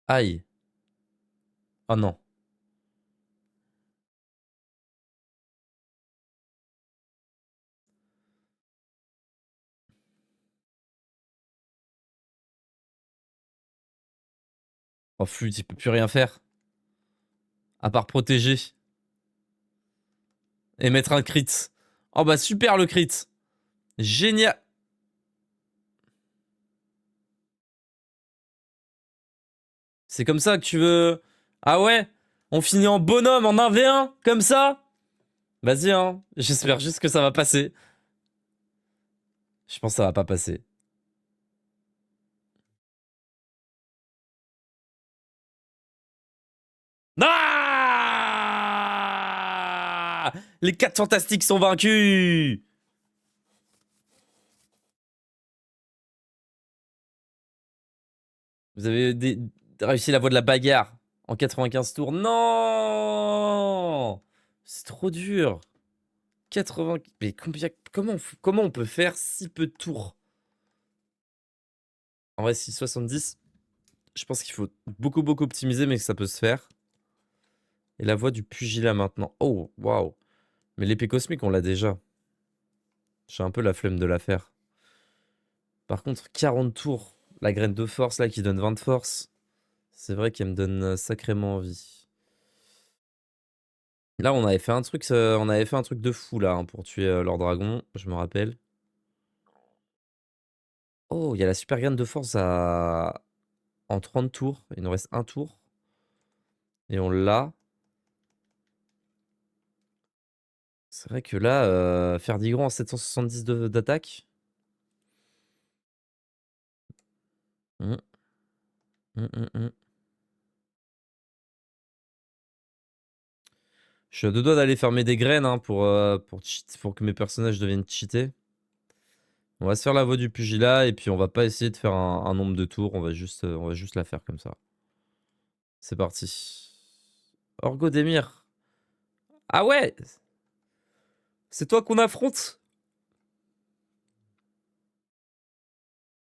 Aïe. Oh non. Oh flûte, il peut plus rien faire. À part protéger. Et mettre un crit. Oh bah super le crit. Génial. C'est comme ça que tu veux... Ah ouais? On finit en bonhomme, en 1v1, comme ça? Vas-y, hein. J'espère juste que ça va passer. Je pense que ça va pas passer. Ah! Les 4 fantastiques sont vaincus! Vous avez réussi la voie de la bagarre en 95 tours. Non! C'est trop dur. 80... Mais comment on peut faire si peu de tours? En vrai, si 70, je pense qu'il faut beaucoup, beaucoup optimiser, mais que ça peut se faire. Et la voie du pugilat maintenant. Oh, waouh. Mais l'épée cosmique, on l'a déjà. J'ai un peu la flemme de la faire. Par contre, 40 tours. La graine de force, là, qui donne 20 de force. C'est vrai qu'elle me donne sacrément envie. Là, on avait fait un truc de fou, là, hein, pour tuer leur dragon, je me rappelle. Oh, il y a la super graine de force en 30 tours. Il nous reste un tour. Et on l'a. C'est vrai que là, faire d'Igron en 770 d'attaque. Hum, hum, hum, hum. Je suis à deux doigts d'aller farmer des graines hein, pour que mes personnages deviennent cheatés. On va se faire la voie du pugilat et puis on va pas essayer de faire un nombre de tours. On va juste la faire comme ça. C'est parti. Orgo d'Emir. Ah ouais! C'est toi qu'on affronte?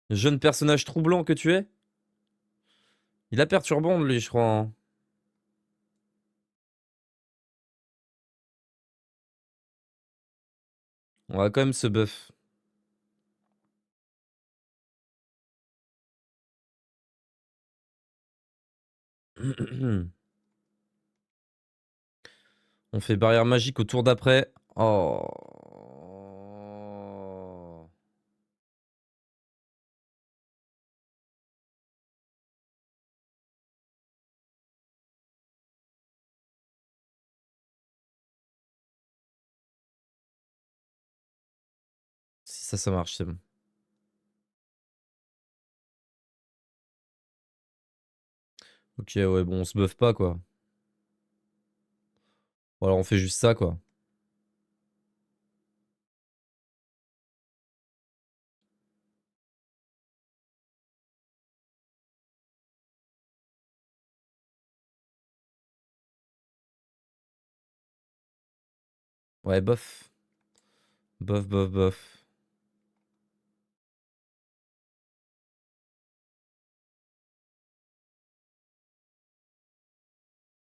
Jeune personnage troublant que tu es? Il a perturbant lui, je crois, hein. On va quand même se buff. On fait barrière magique au tour d'après. Oh. Si ça marche, c'est bon. Ok, ouais, bon, on se buff pas, quoi. Ou alors on fait juste ça, quoi. Ouais, bof. Bof, bof, bof.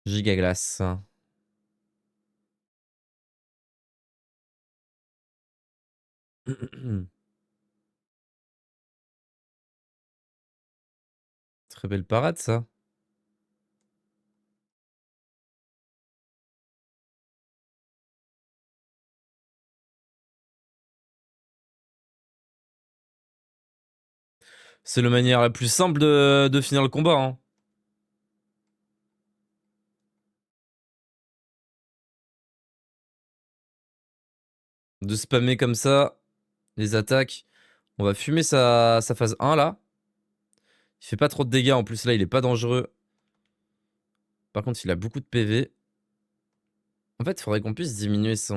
Gigaglace. Très belle parade, ça. C'est la manière la plus simple de finir le combat, hein. De spammer comme ça les attaques. On va fumer sa phase 1, là. Il fait pas trop de dégâts. En plus, là, il est pas dangereux. Par contre, il a beaucoup de PV. En fait, il faudrait qu'on puisse diminuer sa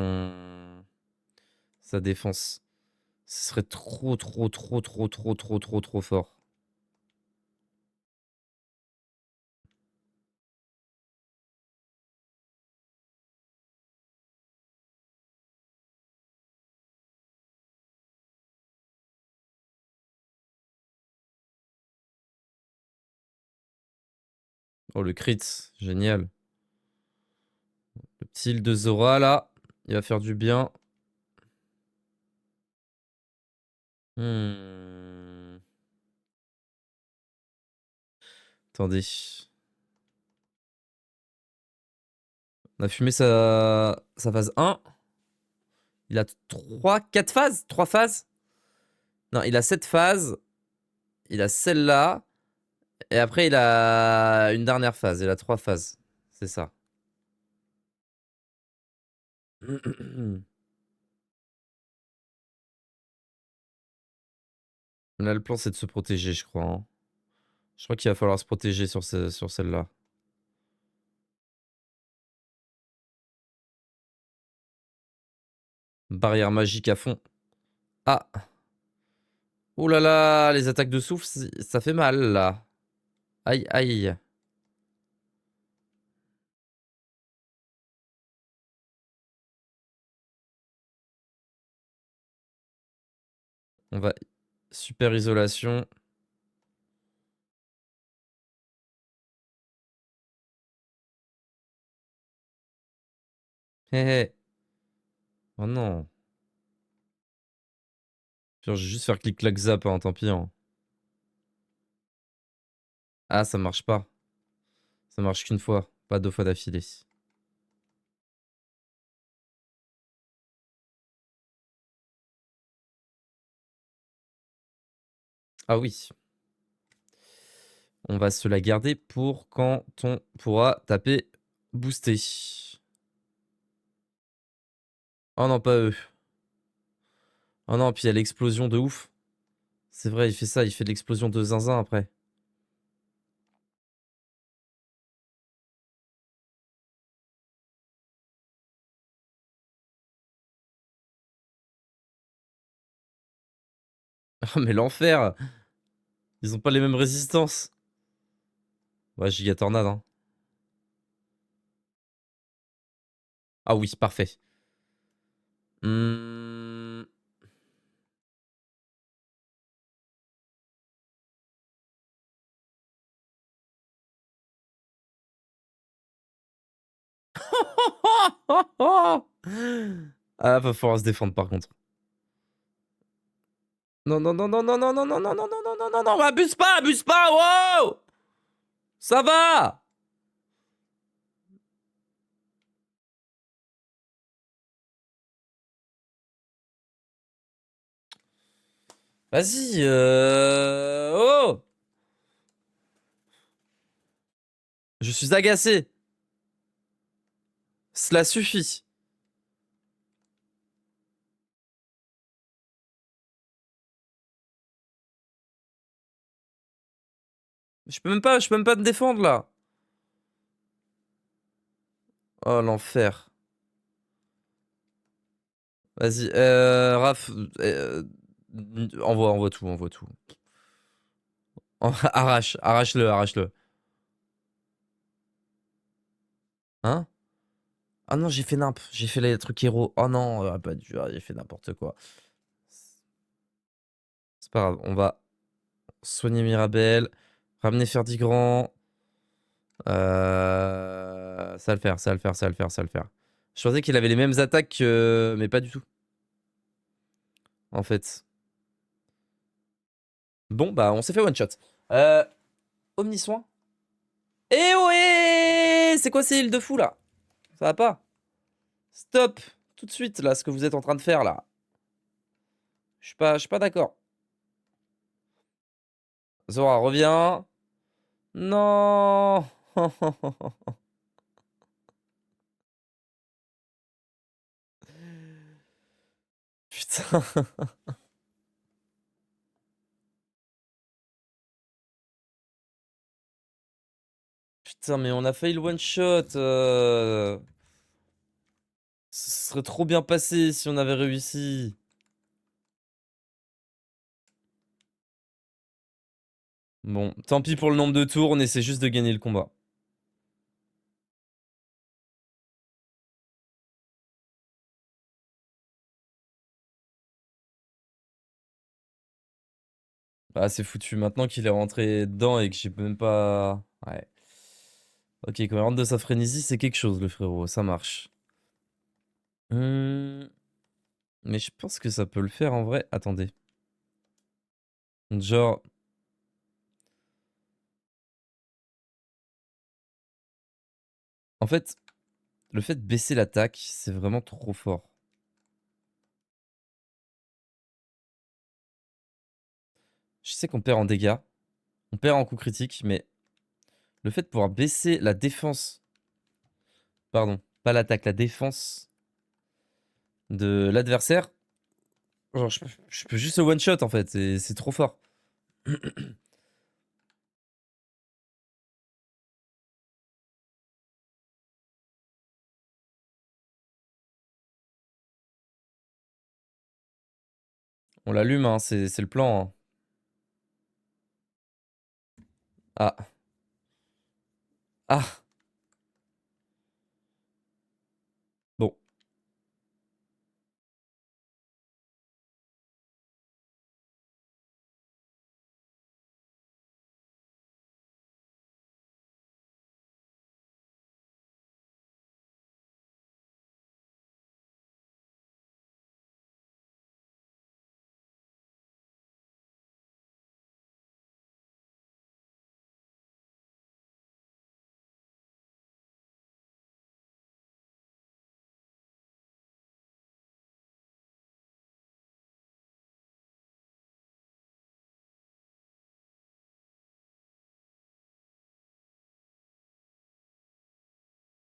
défense. Ce serait trop fort. Oh, le crit, génial. Le petit heal de Zora, là, il va faire du bien. Attendez. On a fumé sa phase 1. Il a 4 phases? 3 phases? Non, il a 7 phases. Il a celle-là. Et après, il a une dernière phase. Il a 3 phases. C'est ça. Là, le plan, c'est de se protéger, je crois, hein. Je crois qu'il va falloir se protéger sur celle-là. Barrière magique à fond. Ah! Oh là là, les attaques de souffle, ça fait mal, là. Aïe, aïe. On va... Super isolation. Hé hé. Oh non. Genre, je vais juste faire clic-clac zap, hein, tant pis, hein. Ah, ça marche pas. Ça marche qu'une fois, pas 2 fois d'affilée. Ah oui. On va se la garder pour quand on pourra taper booster. Oh non, pas eux. Oh non, puis il y a l'explosion de ouf. C'est vrai, il fait ça, il fait de l'explosion de zinzin après. Ah mais l'enfer! Ils ont pas les mêmes résistances. Ouais, giga tornade, hein. Ah oui, parfait. Mmh. Ah, va falloir se défendre par contre. Non, non, non, non, non, non, non, non, non, non, non, non, non, non, non, abuse pas, wow! Ça va! Vas-y, oh! Je suis agacé. Cela suffit. Je peux même pas me défendre là. Oh l'enfer. Vas-y, Raph, envoie tout, envoie tout. Arrache-le, arrache-le. Hein? Ah non, j'ai fait nimp, j'ai fait les trucs héros. Oh non, pas du, j'ai fait n'importe quoi. C'est pas grave, on va soigner Mirabelle, ramener Ferdigrand. Ça va le faire, ça va le faire, ça va le faire, ça va le faire. Je pensais qu'il avait les mêmes attaques, mais pas du tout, en fait. Bon, bah, on s'est fait one shot. Omnisoin. Eh ouais! C'est quoi ces îles de fou là? Ça va pas? Stop! Tout de suite là, ce que vous êtes en train de faire là. Je suis pas d'accord. Zora, reviens. Non! Putain. Putain, mais on a failli le one shot. Ce serait trop bien passé si on avait réussi. Bon, tant pis pour le nombre de tours, on essaie juste de gagner le combat. Ah, c'est foutu. Maintenant qu'il est rentré dedans et que j'ai même pas... Ouais. Ok, quand il rentre de sa frénésie, c'est quelque chose, le frérot. Ça marche. Mais je pense que ça peut le faire en vrai. Attendez. Genre... En fait, le fait de baisser l'attaque, c'est vraiment trop fort. Je sais qu'on perd en dégâts. On perd en coups critiques, mais... Le fait de pouvoir baisser la défense... Pardon, pas l'attaque, la défense de l'adversaire. Genre, je peux juste le one shot en fait, c'est trop fort. On l'allume, hein, c'est le plan, hein. Ah, ah, bon.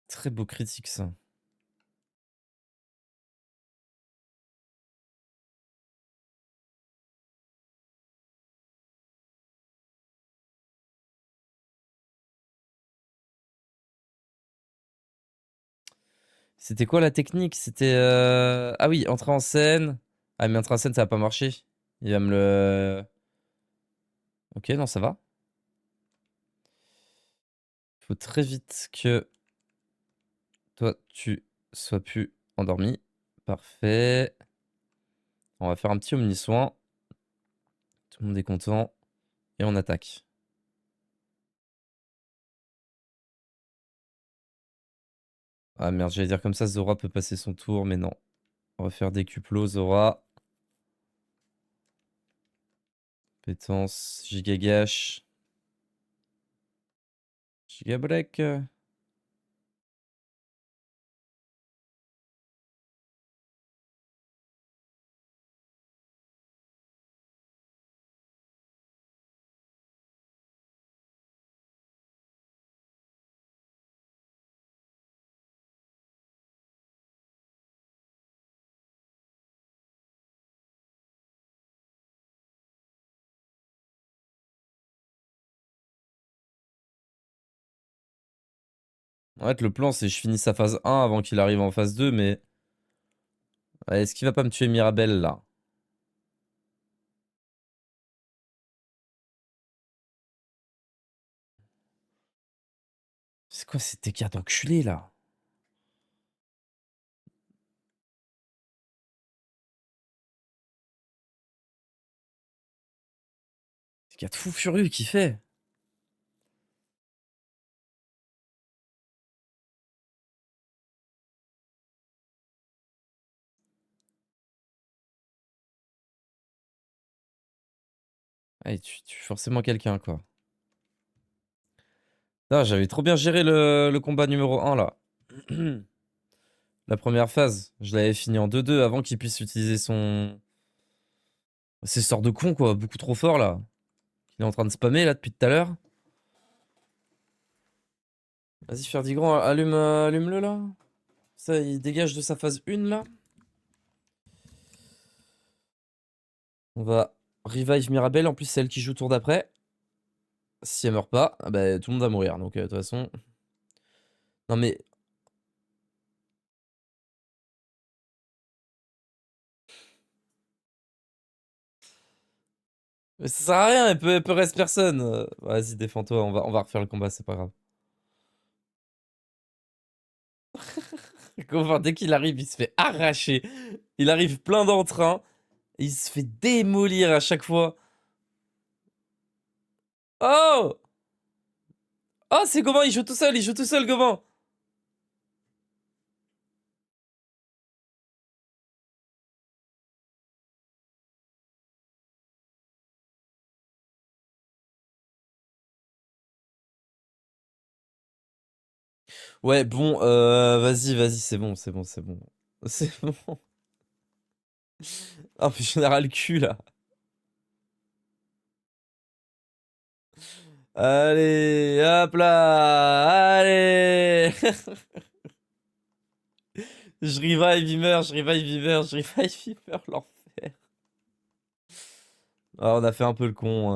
Très beau critique ça. C'était quoi la technique? C'était... Ah oui, entrer en scène. Ah mais entrer en scène ça va pas marcher. Il va me le... Ok, non ça va. Faut très vite que toi tu sois plus endormi. Parfait. On va faire un petit omni-soin. Tout le monde est content. Et on attaque. Ah merde, j'allais dire comme ça, Zora peut passer son tour, mais non. On va faire des cuplos, Zora. Pétence, giga gash. Giga break. En fait, le plan, c'est je finis sa phase 1 avant qu'il arrive en phase 2, mais... Ouais, est-ce qu'il va pas me tuer Mirabelle, là? C'est quoi cette cartes d'enculé, là? C'est cartes fou furieux qu'il fait. Ah, il tue forcément quelqu'un, quoi. Ah, j'avais trop bien géré le combat numéro 1, là. La première phase, je l'avais fini en 2-2 avant qu'il puisse utiliser son... Ses sorts de con, quoi. Beaucoup trop fort, là. Il est en train de spammer, là, depuis tout à l'heure. Vas-y, Ferdigrand, allume-le, là. Ça, il dégage de sa phase 1, là. On va revive Mirabelle. En plus, c'est elle qui joue tour d'après. Si elle meurt pas, ah bah, tout le monde va mourir. Donc, de toute façon. Non, mais. Mais ça sert à rien, elle peut reste personne. Vas-y, défends-toi, on va refaire le combat, c'est pas grave. Gauvin, dès qu'il arrive, il se fait arracher. Il arrive plein d'entrain. Il se fait démolir à chaque fois. Oh! Oh, c'est Gauvin, il joue tout seul, Gauvin. Ouais, bon, vas-y, c'est bon, c'est bon, c'est bon. C'est bon. Ah, mais j'en ai ras le cul, là. Allez, hop là, allez. Je revive, il meurt, je revive, il meurt, je revive, il meurt, l'enfer. Ah, on a fait un peu le con,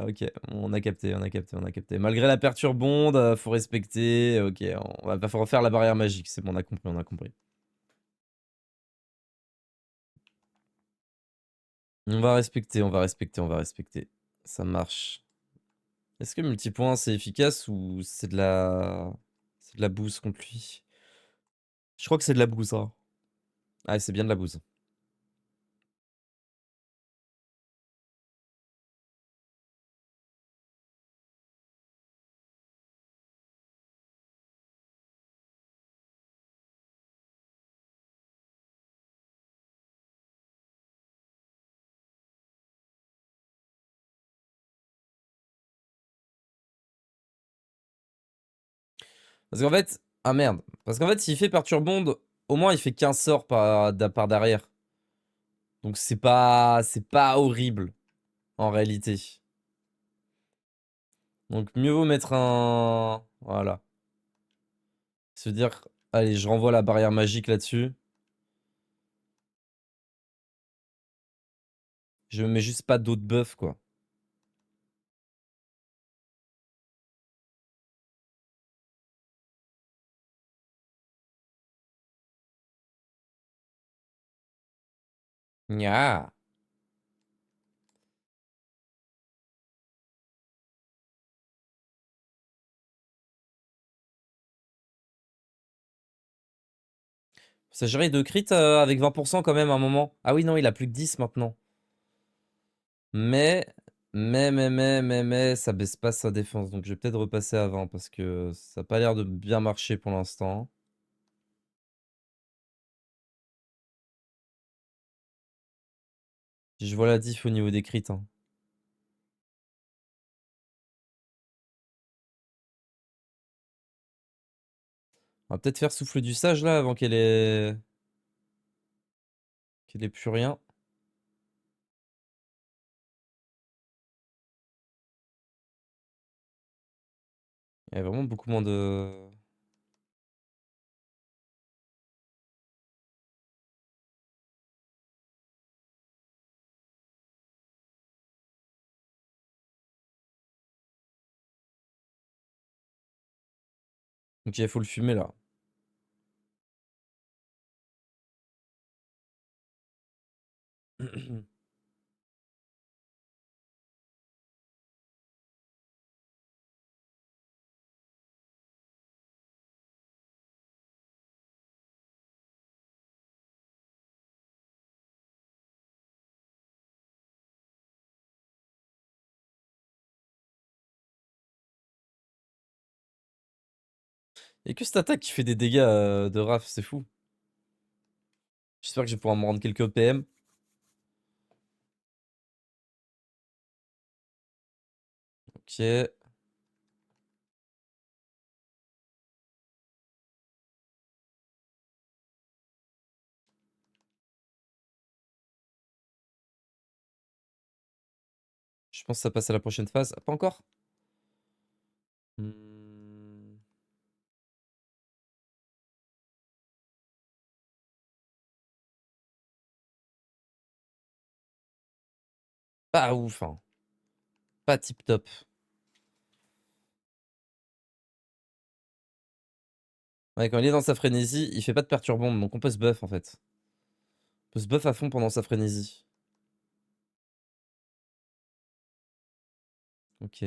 ok, on a capté, on a capté, on a capté. Malgré la perturbonde, faut respecter, ok, on va pas refaire la barrière magique, c'est bon, on a compris, on a compris. On va respecter, on va respecter, on va respecter. Ça marche. Est-ce que multipoint c'est efficace ou c'est de la... C'est de la bouse contre lui? Je crois que c'est de la bouse, hein. Ah, c'est bien de la bouse. Parce qu'en fait... Ah merde. Parce qu'en fait, s'il fait perturbonde, au moins il fait qu'un sort par derrière. Donc c'est pas horrible, en réalité. Donc mieux vaut mettre un... Voilà. Se dire, allez, je renvoie la barrière magique là-dessus. Je me mets juste pas d'autres buffs, quoi. Nya. Ça gérait de crit avec 20% quand même à un moment. Ah oui, non, il a plus que 10 maintenant. Mais, mais, ça baisse pas sa défense. Donc je vais peut-être repasser à 20 parce que ça a pas l'air de bien marcher pour l'instant. Je vois la diff au niveau des crits, hein. On va peut-être faire souffle du sage là avant qu'elle ait plus rien. Il y a vraiment beaucoup moins de... Ok, il faut le fumer là. Et que cette attaque qui fait des dégâts de raf, c'est fou. J'espère que je vais pouvoir me rendre quelques PM. Ok. Je pense que ça passe à la prochaine phase. Ah, pas encore? Hmm. Pas ouf, hein. Pas tip top. Ouais, quand il est dans sa frénésie, il fait pas de perturbante, donc on peut se buff en fait. On peut se buff à fond pendant sa frénésie. Ok.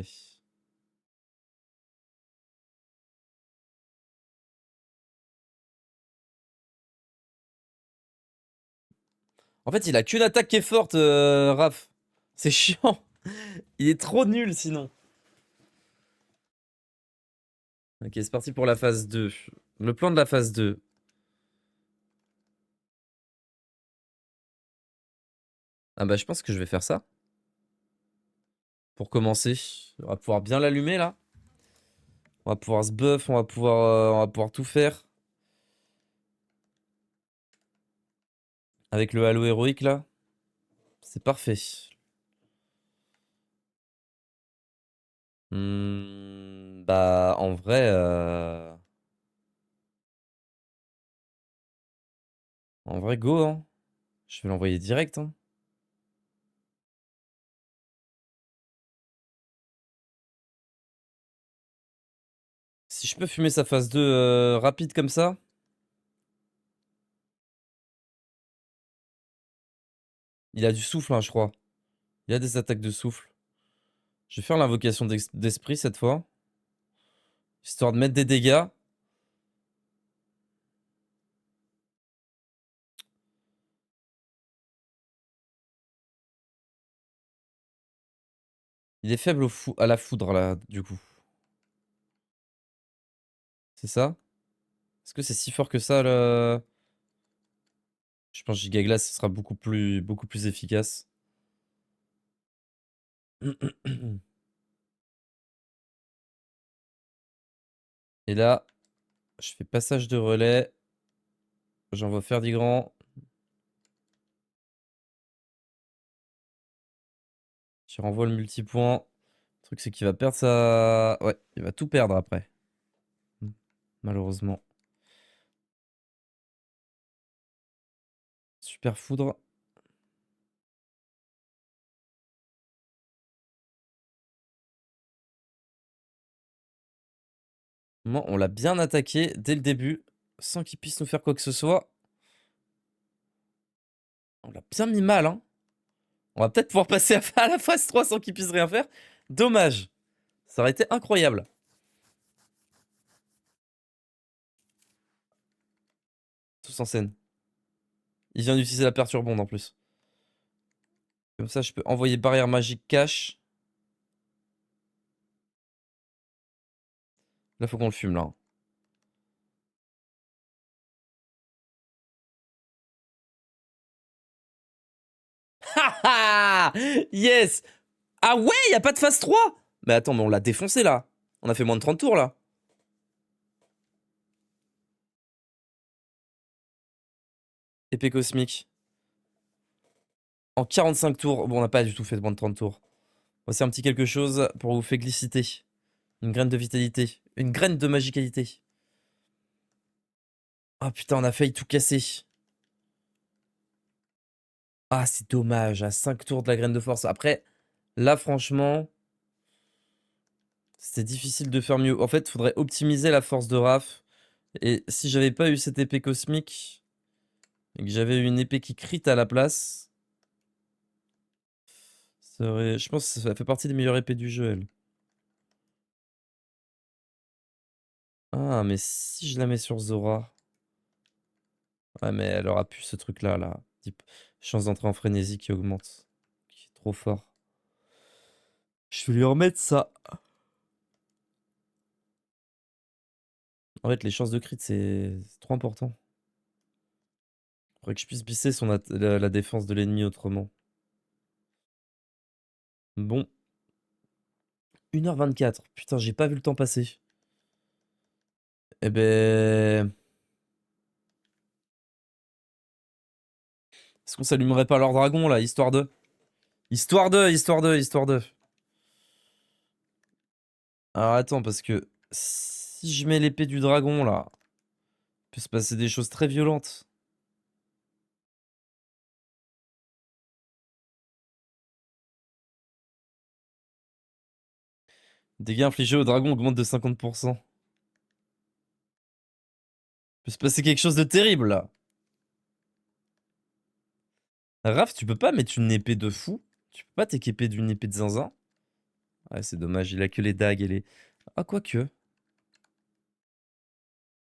En fait, il a qu'une attaque qui est forte, Raph. C'est chiant. Il est trop nul sinon. Ok, c'est parti pour la phase 2. Le plan de la phase 2. Ah bah je pense que je vais faire ça. Pour commencer. On va pouvoir bien l'allumer là. On va pouvoir se buff, on va pouvoir tout faire. Avec le halo héroïque là. C'est parfait. Bah en vrai... En vrai go hein. Je vais l'envoyer direct hein. Si je peux fumer sa phase 2 rapide comme ça. Il a du souffle hein, je crois. Il a des attaques de souffle. Je vais faire l'invocation d'esprit cette fois. Histoire de mettre des dégâts. Il est faible à la foudre là, du coup. C'est ça? Est-ce que c'est si fort que ça le... Je pense que Gigaglace ce sera beaucoup plus efficace. Et là, je fais passage de relais. J'envoie faire du grand. Je renvoie le multipoint. Le truc, c'est qu'il va perdre sa... Ouais, il va tout perdre après. Malheureusement. Super foudre. Bon, on l'a bien attaqué dès le début. Sans qu'il puisse nous faire quoi que ce soit. On l'a bien mis mal, hein. On va peut-être pouvoir passer à la phase 3 sans qu'il puisse rien faire. Dommage. Ça aurait été incroyable. Tous en scène. Il vient d'utiliser la perturbante en plus. Comme ça, je peux envoyer barrière magique cash. Là, faut qu'on le fume, là, hein. Haha. Yes. Ah ouais, y a pas de phase 3. Mais attends, mais on l'a défoncé, là. On a fait moins de 30 tours, là. Épée cosmique. En 45 tours. Bon, on n'a pas du tout fait moins de 30 tours. Voici un petit quelque chose pour vous faire gliciter. Une graine de vitalité. Une graine de magicalité. Ah putain, on a failli tout casser. Ah, c'est dommage. À 5 tours de la graine de force. Après, là, franchement, c'était difficile de faire mieux. En fait, il faudrait optimiser la force de Raph. Et si j'avais pas eu cette épée cosmique, et que j'avais eu une épée qui crit à la place, je pense que ça fait partie des meilleures épées du jeu, elle. Ah, mais si je la mets sur Zora... Ouais, mais elle aura plus ce truc-là, là. Type, chance d'entrer en frénésie qui augmente. Qui est trop fort. Je vais lui remettre ça. En fait, les chances de crit, c'est trop important. Faudrait que je puisse bisser la défense de l'ennemi autrement. Bon. 1h24. Putain, j'ai pas vu le temps passer. Eh ben... Est-ce qu'on s'allumerait pas leur dragon, là, histoire de... Histoire de, histoire de, histoire de... Alors attends, parce que... Si je mets l'épée du dragon, là... Il peut se passer des choses très violentes. Dégâts infligés au dragon augmentent de 50%. peut se passer quelque chose de terrible, là. Raph, tu peux pas mettre une épée de fou? Tu peux pas t'équiper d'une épée de zinzin? Ouais, c'est dommage, il a que les dagues et les... Ah, quoique.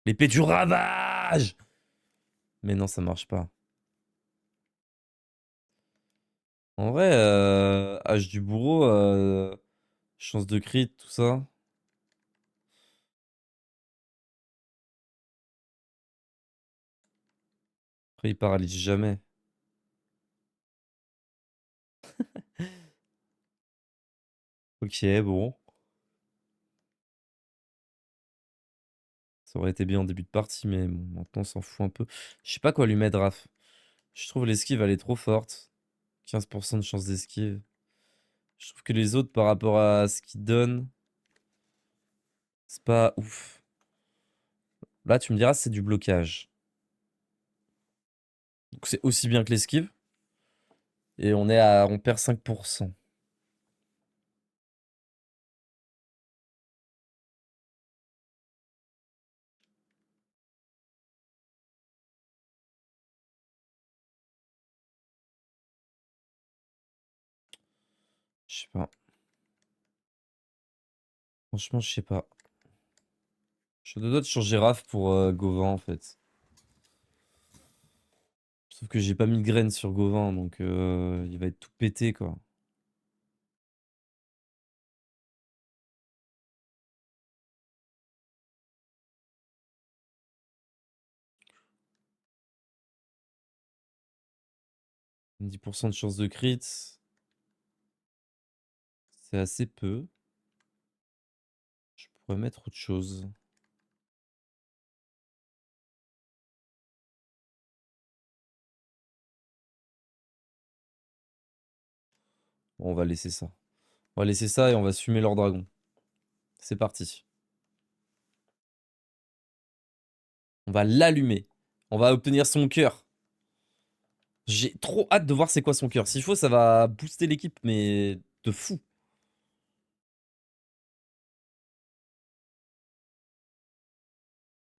L'épée du ravage! Mais non, ça marche pas. En vrai, Hache du bourreau, chance de crit, tout ça. Après, il paralyse jamais. Ok, bon. Ça aurait été bien en début de partie, mais bon, maintenant on s'en fout un peu. Je sais pas quoi lui mettre, Raph. Je trouve l'esquive, elle est trop forte. 15% de chance d'esquive. Je trouve que les autres, par rapport à ce qu'ils donnent, c'est pas ouf. Là, tu me diras, c'est du blocage. Donc c'est aussi bien que l'esquive. Et on perd 5%. Je sais pas. Franchement, je sais pas. Je suis à deux doigts de changer Raph pour Gauvin, en fait. Sauf que j'ai pas mis de graines sur Gauvin, donc il va être tout pété, quoi. Une 10% de chance de crit, c'est assez peu. Je pourrais mettre autre chose. Bon, on va laisser ça. On va laisser ça et on va fumer leur dragon. C'est parti. On va l'allumer. On va obtenir son cœur. J'ai trop hâte de voir c'est quoi son cœur. S'il faut, ça va booster l'équipe, mais de fou.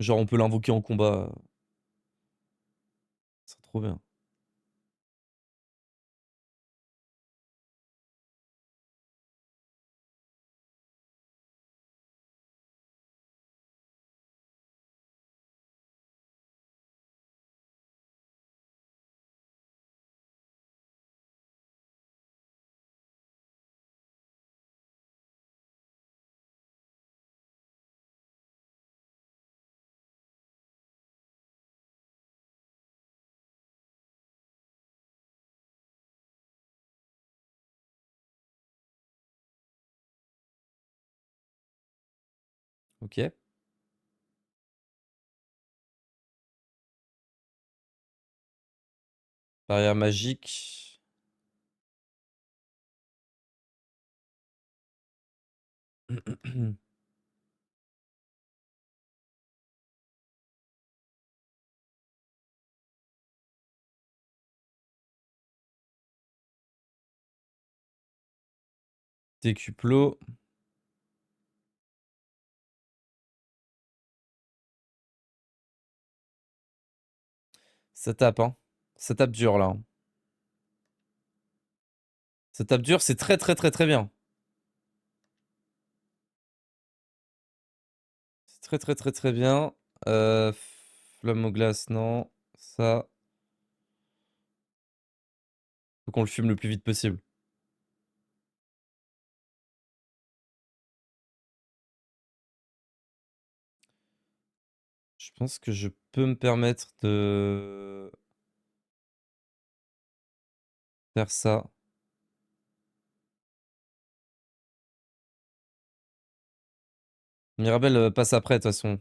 Genre, on peut l'invoquer en combat. C'est trop bien. Ok. Barrière magique. Décuplo. Ça tape, hein. Ça tape dur, là, hein. Ça tape dur, c'est très très très très bien. C'est très très très très bien. Euh, Flamme aux glaces, non. Ça, faut qu'on le fume le plus vite possible. Je pense que je peux me permettre de faire ça. Mirabelle passe après, de toute façon.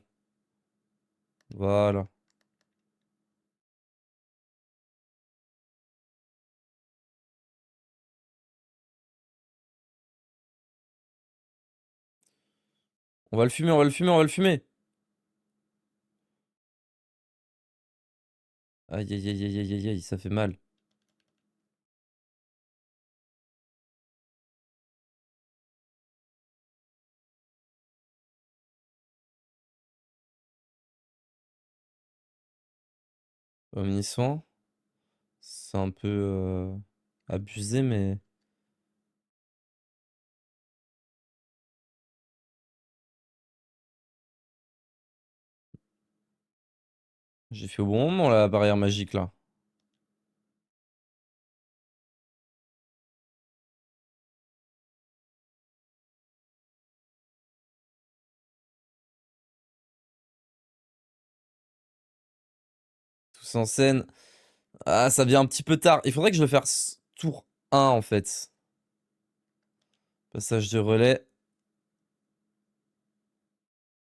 Voilà. On va le fumer, on va le fumer, on va le fumer. Aïe, aïe, aïe, aïe, aïe, aïe, aïe, ça fait mal. Omniscient. C'est un peu abusé, mais... J'ai fait au bon moment la barrière magique là. Tous en scène. Ah, ça vient un petit peu tard. Il faudrait que je le fasse tour 1 en fait. Passage de relais.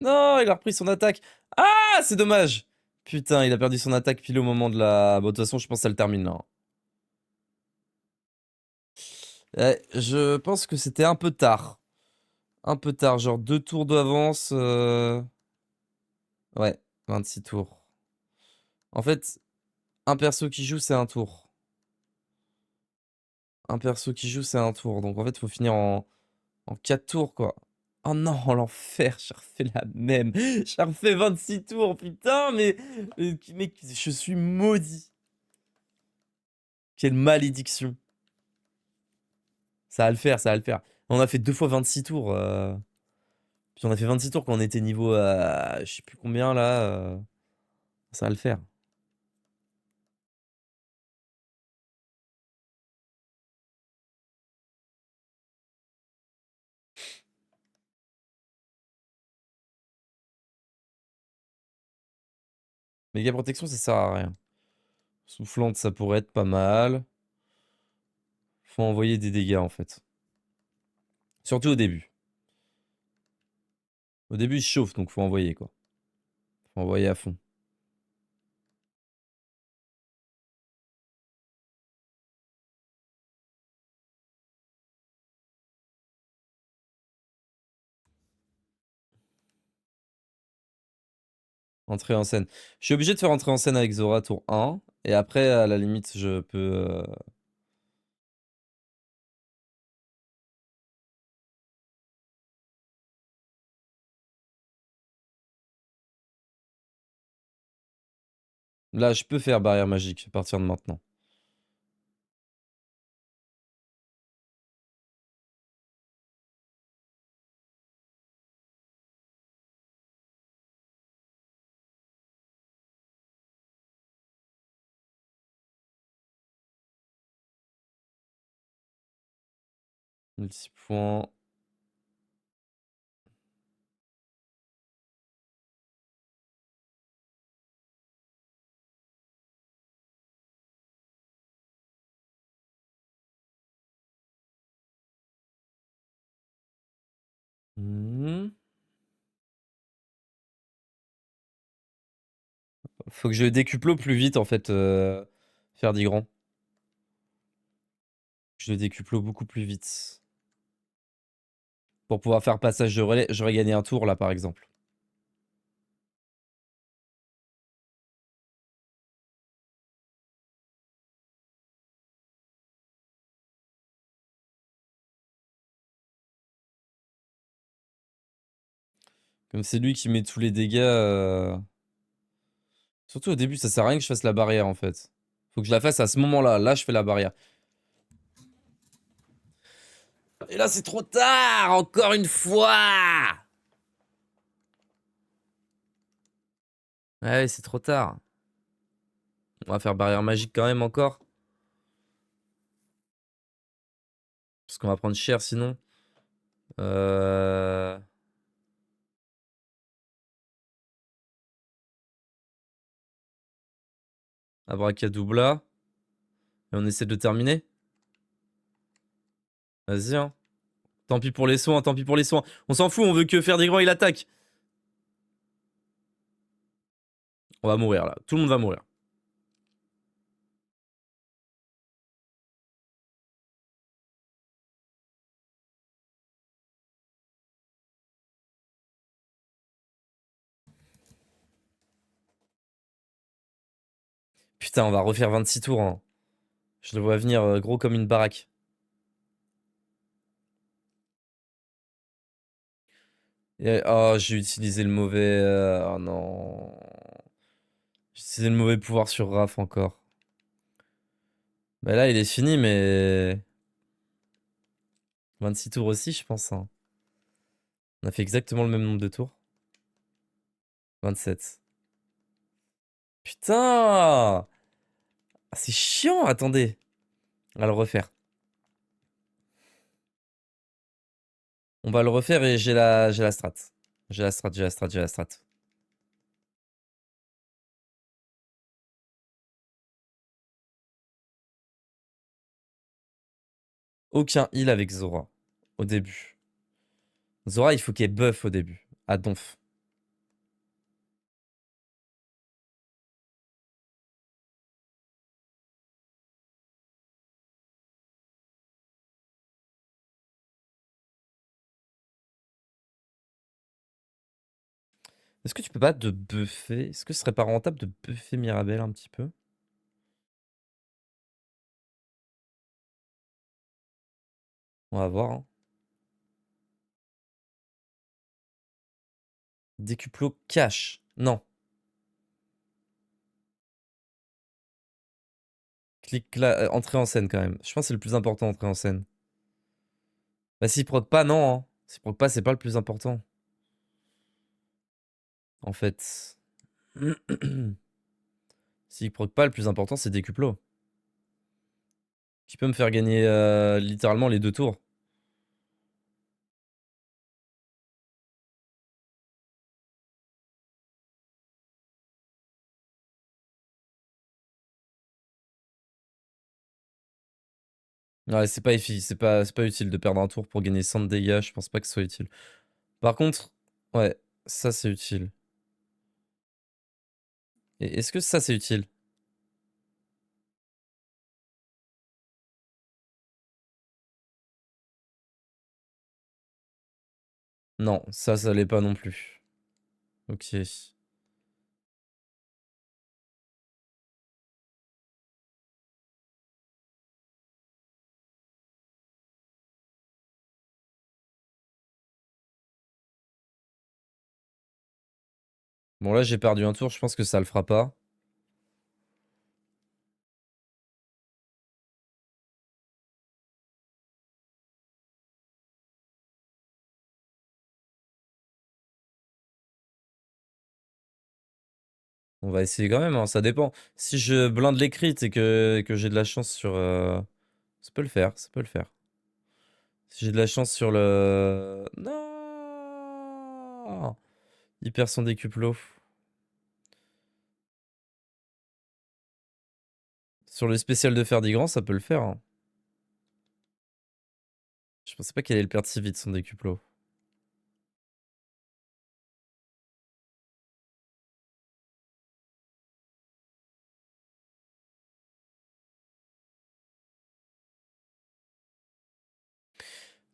Non, il a repris son attaque. Ah, c'est dommage. Putain, il a perdu son attaque pile au moment de la... Bon, de toute façon, je pense que ça le termine là. Je pense que c'était un peu tard. Un peu tard, genre 2 tours d'avance. Ouais, 26 tours. En fait, un perso qui joue, c'est un tour. Un perso qui joue, c'est un tour. Donc en fait, il faut finir en 4 tours, quoi. Oh non, l'enfer, j'ai refait la même. J'ai refait 26 tours, putain, mais je suis maudit. Quelle malédiction. Ça va le faire, ça va le faire. On a fait 2 fois 26 tours. Puis on a fait 26 tours quand on était niveau, je sais plus combien là. Ça va le faire. Méga protection, ça sert à rien. Soufflante, ça pourrait être pas mal. Faut envoyer des dégâts en fait. Surtout au début. Au début, il se chauffe, donc faut envoyer quoi. Faut envoyer à fond. Entrer en scène. Je suis obligé de faire entrer en scène avec Zora tour 1. Et après, à la limite, je peux... Là, je peux faire barrière magique à partir de maintenant. Multipoint. Hmm. Faut que je décuple au plus vite en fait, faire des grands. Je le décuple beaucoup plus vite. Pour pouvoir faire passage de relais, j'aurais gagné un tour là par exemple. Comme c'est lui qui met tous les dégâts. Surtout au début, ça sert à rien que je fasse la barrière en fait. Faut que je la fasse à ce moment-là. Là, je fais la barrière. Et là, c'est trop tard, encore une fois. Ouais, c'est trop tard. On va faire barrière magique quand même encore. Parce qu'on va prendre cher sinon. Euh... Abracadabra. Et on essaie de le terminer. Vas-y, hein. Tant pis pour les soins, tant pis pour les soins. On s'en fout, on veut que faire des grands, il attaque. On va mourir là. Tout le monde va mourir. Putain, on va refaire 26 tours, hein. Je le vois venir gros comme une baraque. Oh, j'ai utilisé le mauvais. Oh non. C'est le mauvais pouvoir sur Raph encore. Bah là, il est fini, mais... 26 tours aussi, je pense. Hein. On a fait exactement le même nombre de tours. 27. Putain! Ah, c'est chiant, attendez. On va le refaire. On va le refaire et j'ai la strat. J'ai la strat, j'ai la strat, j'ai la strat. Aucun heal avec Zora. Au début. Zora, il faut qu'elle buff au début. À donf. Est-ce que tu peux pas te buffer? Est-ce que ce serait pas rentable de buffer Mirabelle un petit peu? On va voir. Hein. Décuplo cash. Non. Clique là. Entrée en scène quand même. Je pense que c'est le plus important, entrée en scène. Bah s'il proc pas, non. Hein. S'il proc pas, c'est pas le plus important. En fait. S'il proc pas, le plus important, c'est Décuplo. Qui peut me faire gagner littéralement les 2 tours. Ouais, c'est pas c'est pas utile de perdre un tour pour gagner 100 de dégâts, je pense pas que ce soit utile. Par contre, ouais, ça c'est utile. Et est-ce que ça c'est utile? Non, ça l'est pas non plus. Ok. Bon là j'ai perdu un tour, je pense que ça le fera pas. On va essayer quand même, hein, ça dépend. Si je blinde les crits et que j'ai de la chance sur... Ça peut le faire, ça peut le faire. Si j'ai de la chance sur le... Non. Il perd son décuplo. Sur le spécial de Ferdigrand, ça peut le faire. Hein. Je pensais pas qu'elle allait le perdre si vite son décuplo.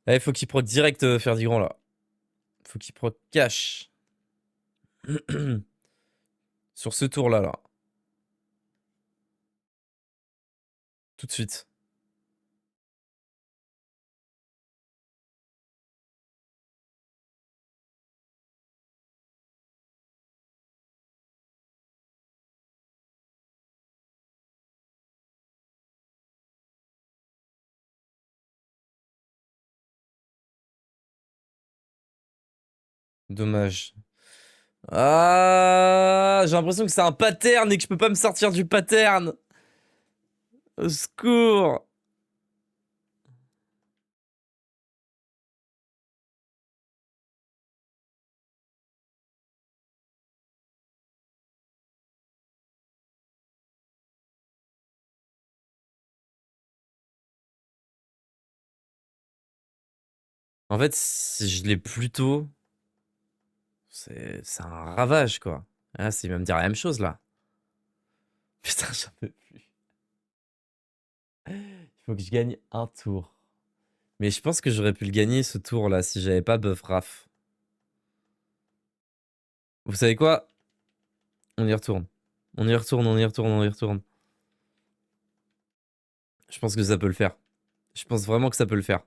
Ah, il faut qu'il proc direct Ferdigrand là. Faut qu'il proc cash. Sur ce tour là, là. Tout de suite. Dommage. Ah, j'ai l'impression que c'est un pattern et que je peux pas me sortir du pattern. Au secours. En fait, si je l'ai plus tôt, c'est un ravage quoi. Ah, c'est même dire la même chose là. Putain, j'en peux plus. Il faut que je gagne un tour. Mais je pense que j'aurais pu le gagner ce tour là si j'avais pas buff Raph. Vous savez quoi? On y retourne. On y retourne, on y retourne, on y retourne. Je pense que ça peut le faire. Je pense vraiment que ça peut le faire.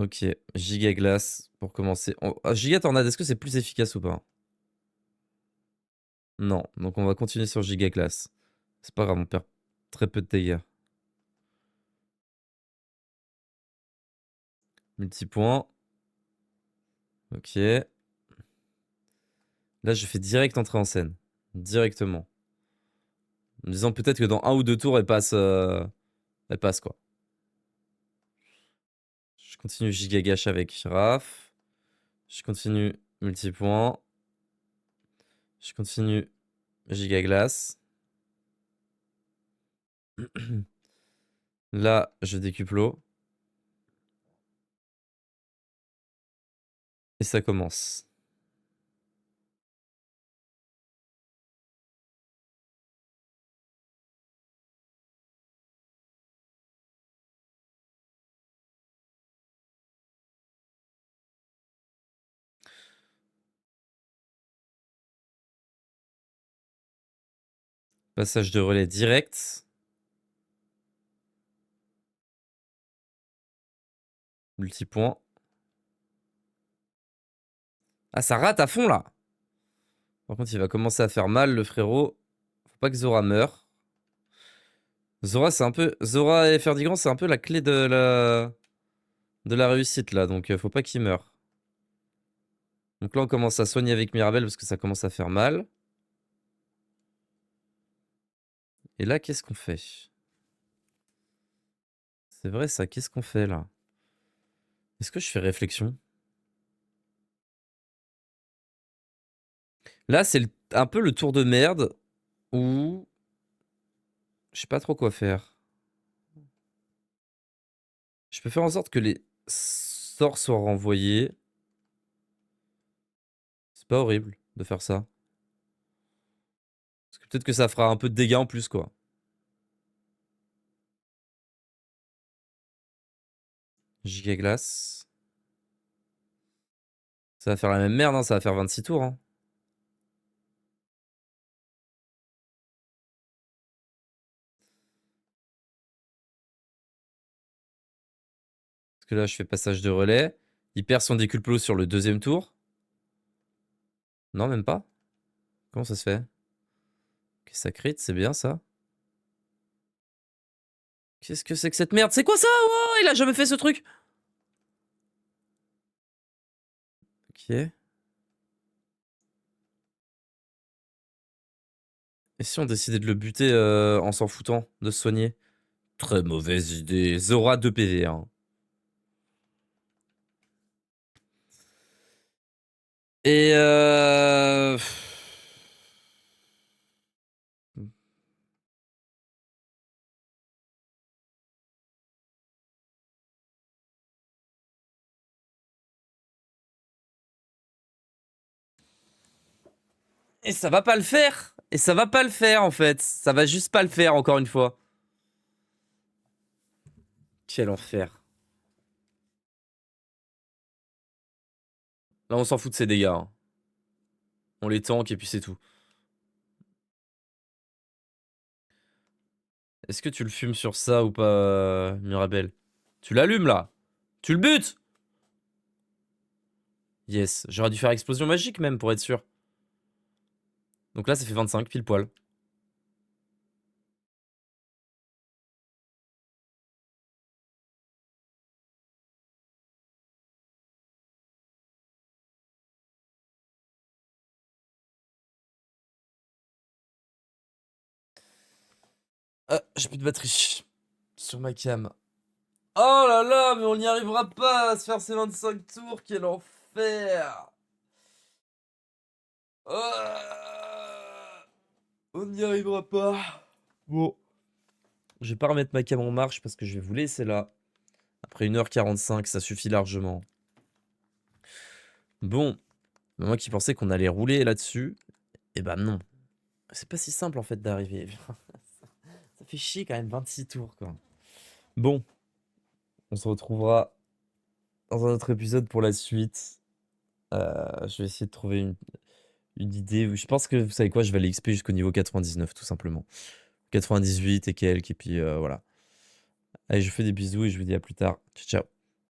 Ok, giga glace pour commencer. Giga tornade, est-ce que c'est plus efficace ou pas? Non, donc on va continuer sur giga glace. C'est pas grave, on perd très peu de dégâts. Multipoint. Ok. Là, je fais direct entrer en scène. Directement. En me disant peut-être que dans 1 ou 2 tours, elle passe quoi. Je continue giga gâche avec Raph. Je continue multipoint. Je continue giga glace. Là, je décuple l'eau. Et ça commence. Passage de relais direct. Multipoint. Ah, ça rate à fond là. Par contre, il va commencer à faire mal, le frérot. Faut pas que Zora meure. Zora, c'est un peu. Zora et Ferdigrand, c'est un peu la clé de la réussite là. Donc, faut pas qu'il meure. Donc là, on commence à soigner avec Mirabelle parce que ça commence à faire mal. Et là, qu'est-ce qu'on fait? C'est vrai ça, qu'est-ce qu'on fait là? Est-ce que je fais réflexion? Là, c'est un peu le tour de merde où je sais pas trop quoi faire. Je peux faire en sorte que les sorts soient renvoyés. C'est pas horrible de faire ça. Parce que peut-être que ça fera un peu de dégâts en plus, quoi. Giga glace. Ça va faire la même merde, hein, ça va faire 26 tours. Hein. Parce que là, je fais passage de relais. Il perd son déculplo sur le 2e tour. Non, même pas. Comment ça se fait? Ok, ça crit, c'est bien ça. Qu'est-ce que c'est que cette merde? C'est quoi ça? Oh, il a jamais fait ce truc. Ok. Et si on décidait de le buter en s'en foutant, de se soigner? Très mauvaise idée. Zora 2 PV. Hein. Et Et ça va pas le faire. Et ça va pas le faire en fait. Ça va juste pas le faire encore une fois. Quel enfer. Là on s'en fout de ses dégâts. Hein. On les tank et puis c'est tout. Est-ce que tu le fumes sur ça ou pas, Mirabelle? Tu l'allumes là. Tu le butes. Yes. J'aurais dû faire explosion magique même pour être sûr. Donc là ça fait 25 pile poil. Ah, j'ai plus de batterie. Sur ma cam. Oh là là, mais on n'y arrivera pas à se faire ces 25 tours, quel enfer! Ah, on n'y arrivera pas. Bon. Je vais pas remettre ma cam en marche parce que je vais vous laisser là. Après 1h45, ça suffit largement. Bon. Moi qui pensais qu'on allait rouler là-dessus, eh ben non. C'est pas si simple en fait d'arriver. Ça fait chier quand même 26 tours quoi. Bon. On se retrouvera dans un autre épisode pour la suite. Je vais essayer de trouver une idée. Je pense que, vous savez quoi, je vais aller XP jusqu'au niveau 99, tout simplement. 98 et quelques, et puis voilà. Allez, je vous fais des bisous et je vous dis à plus tard. Ciao, ciao.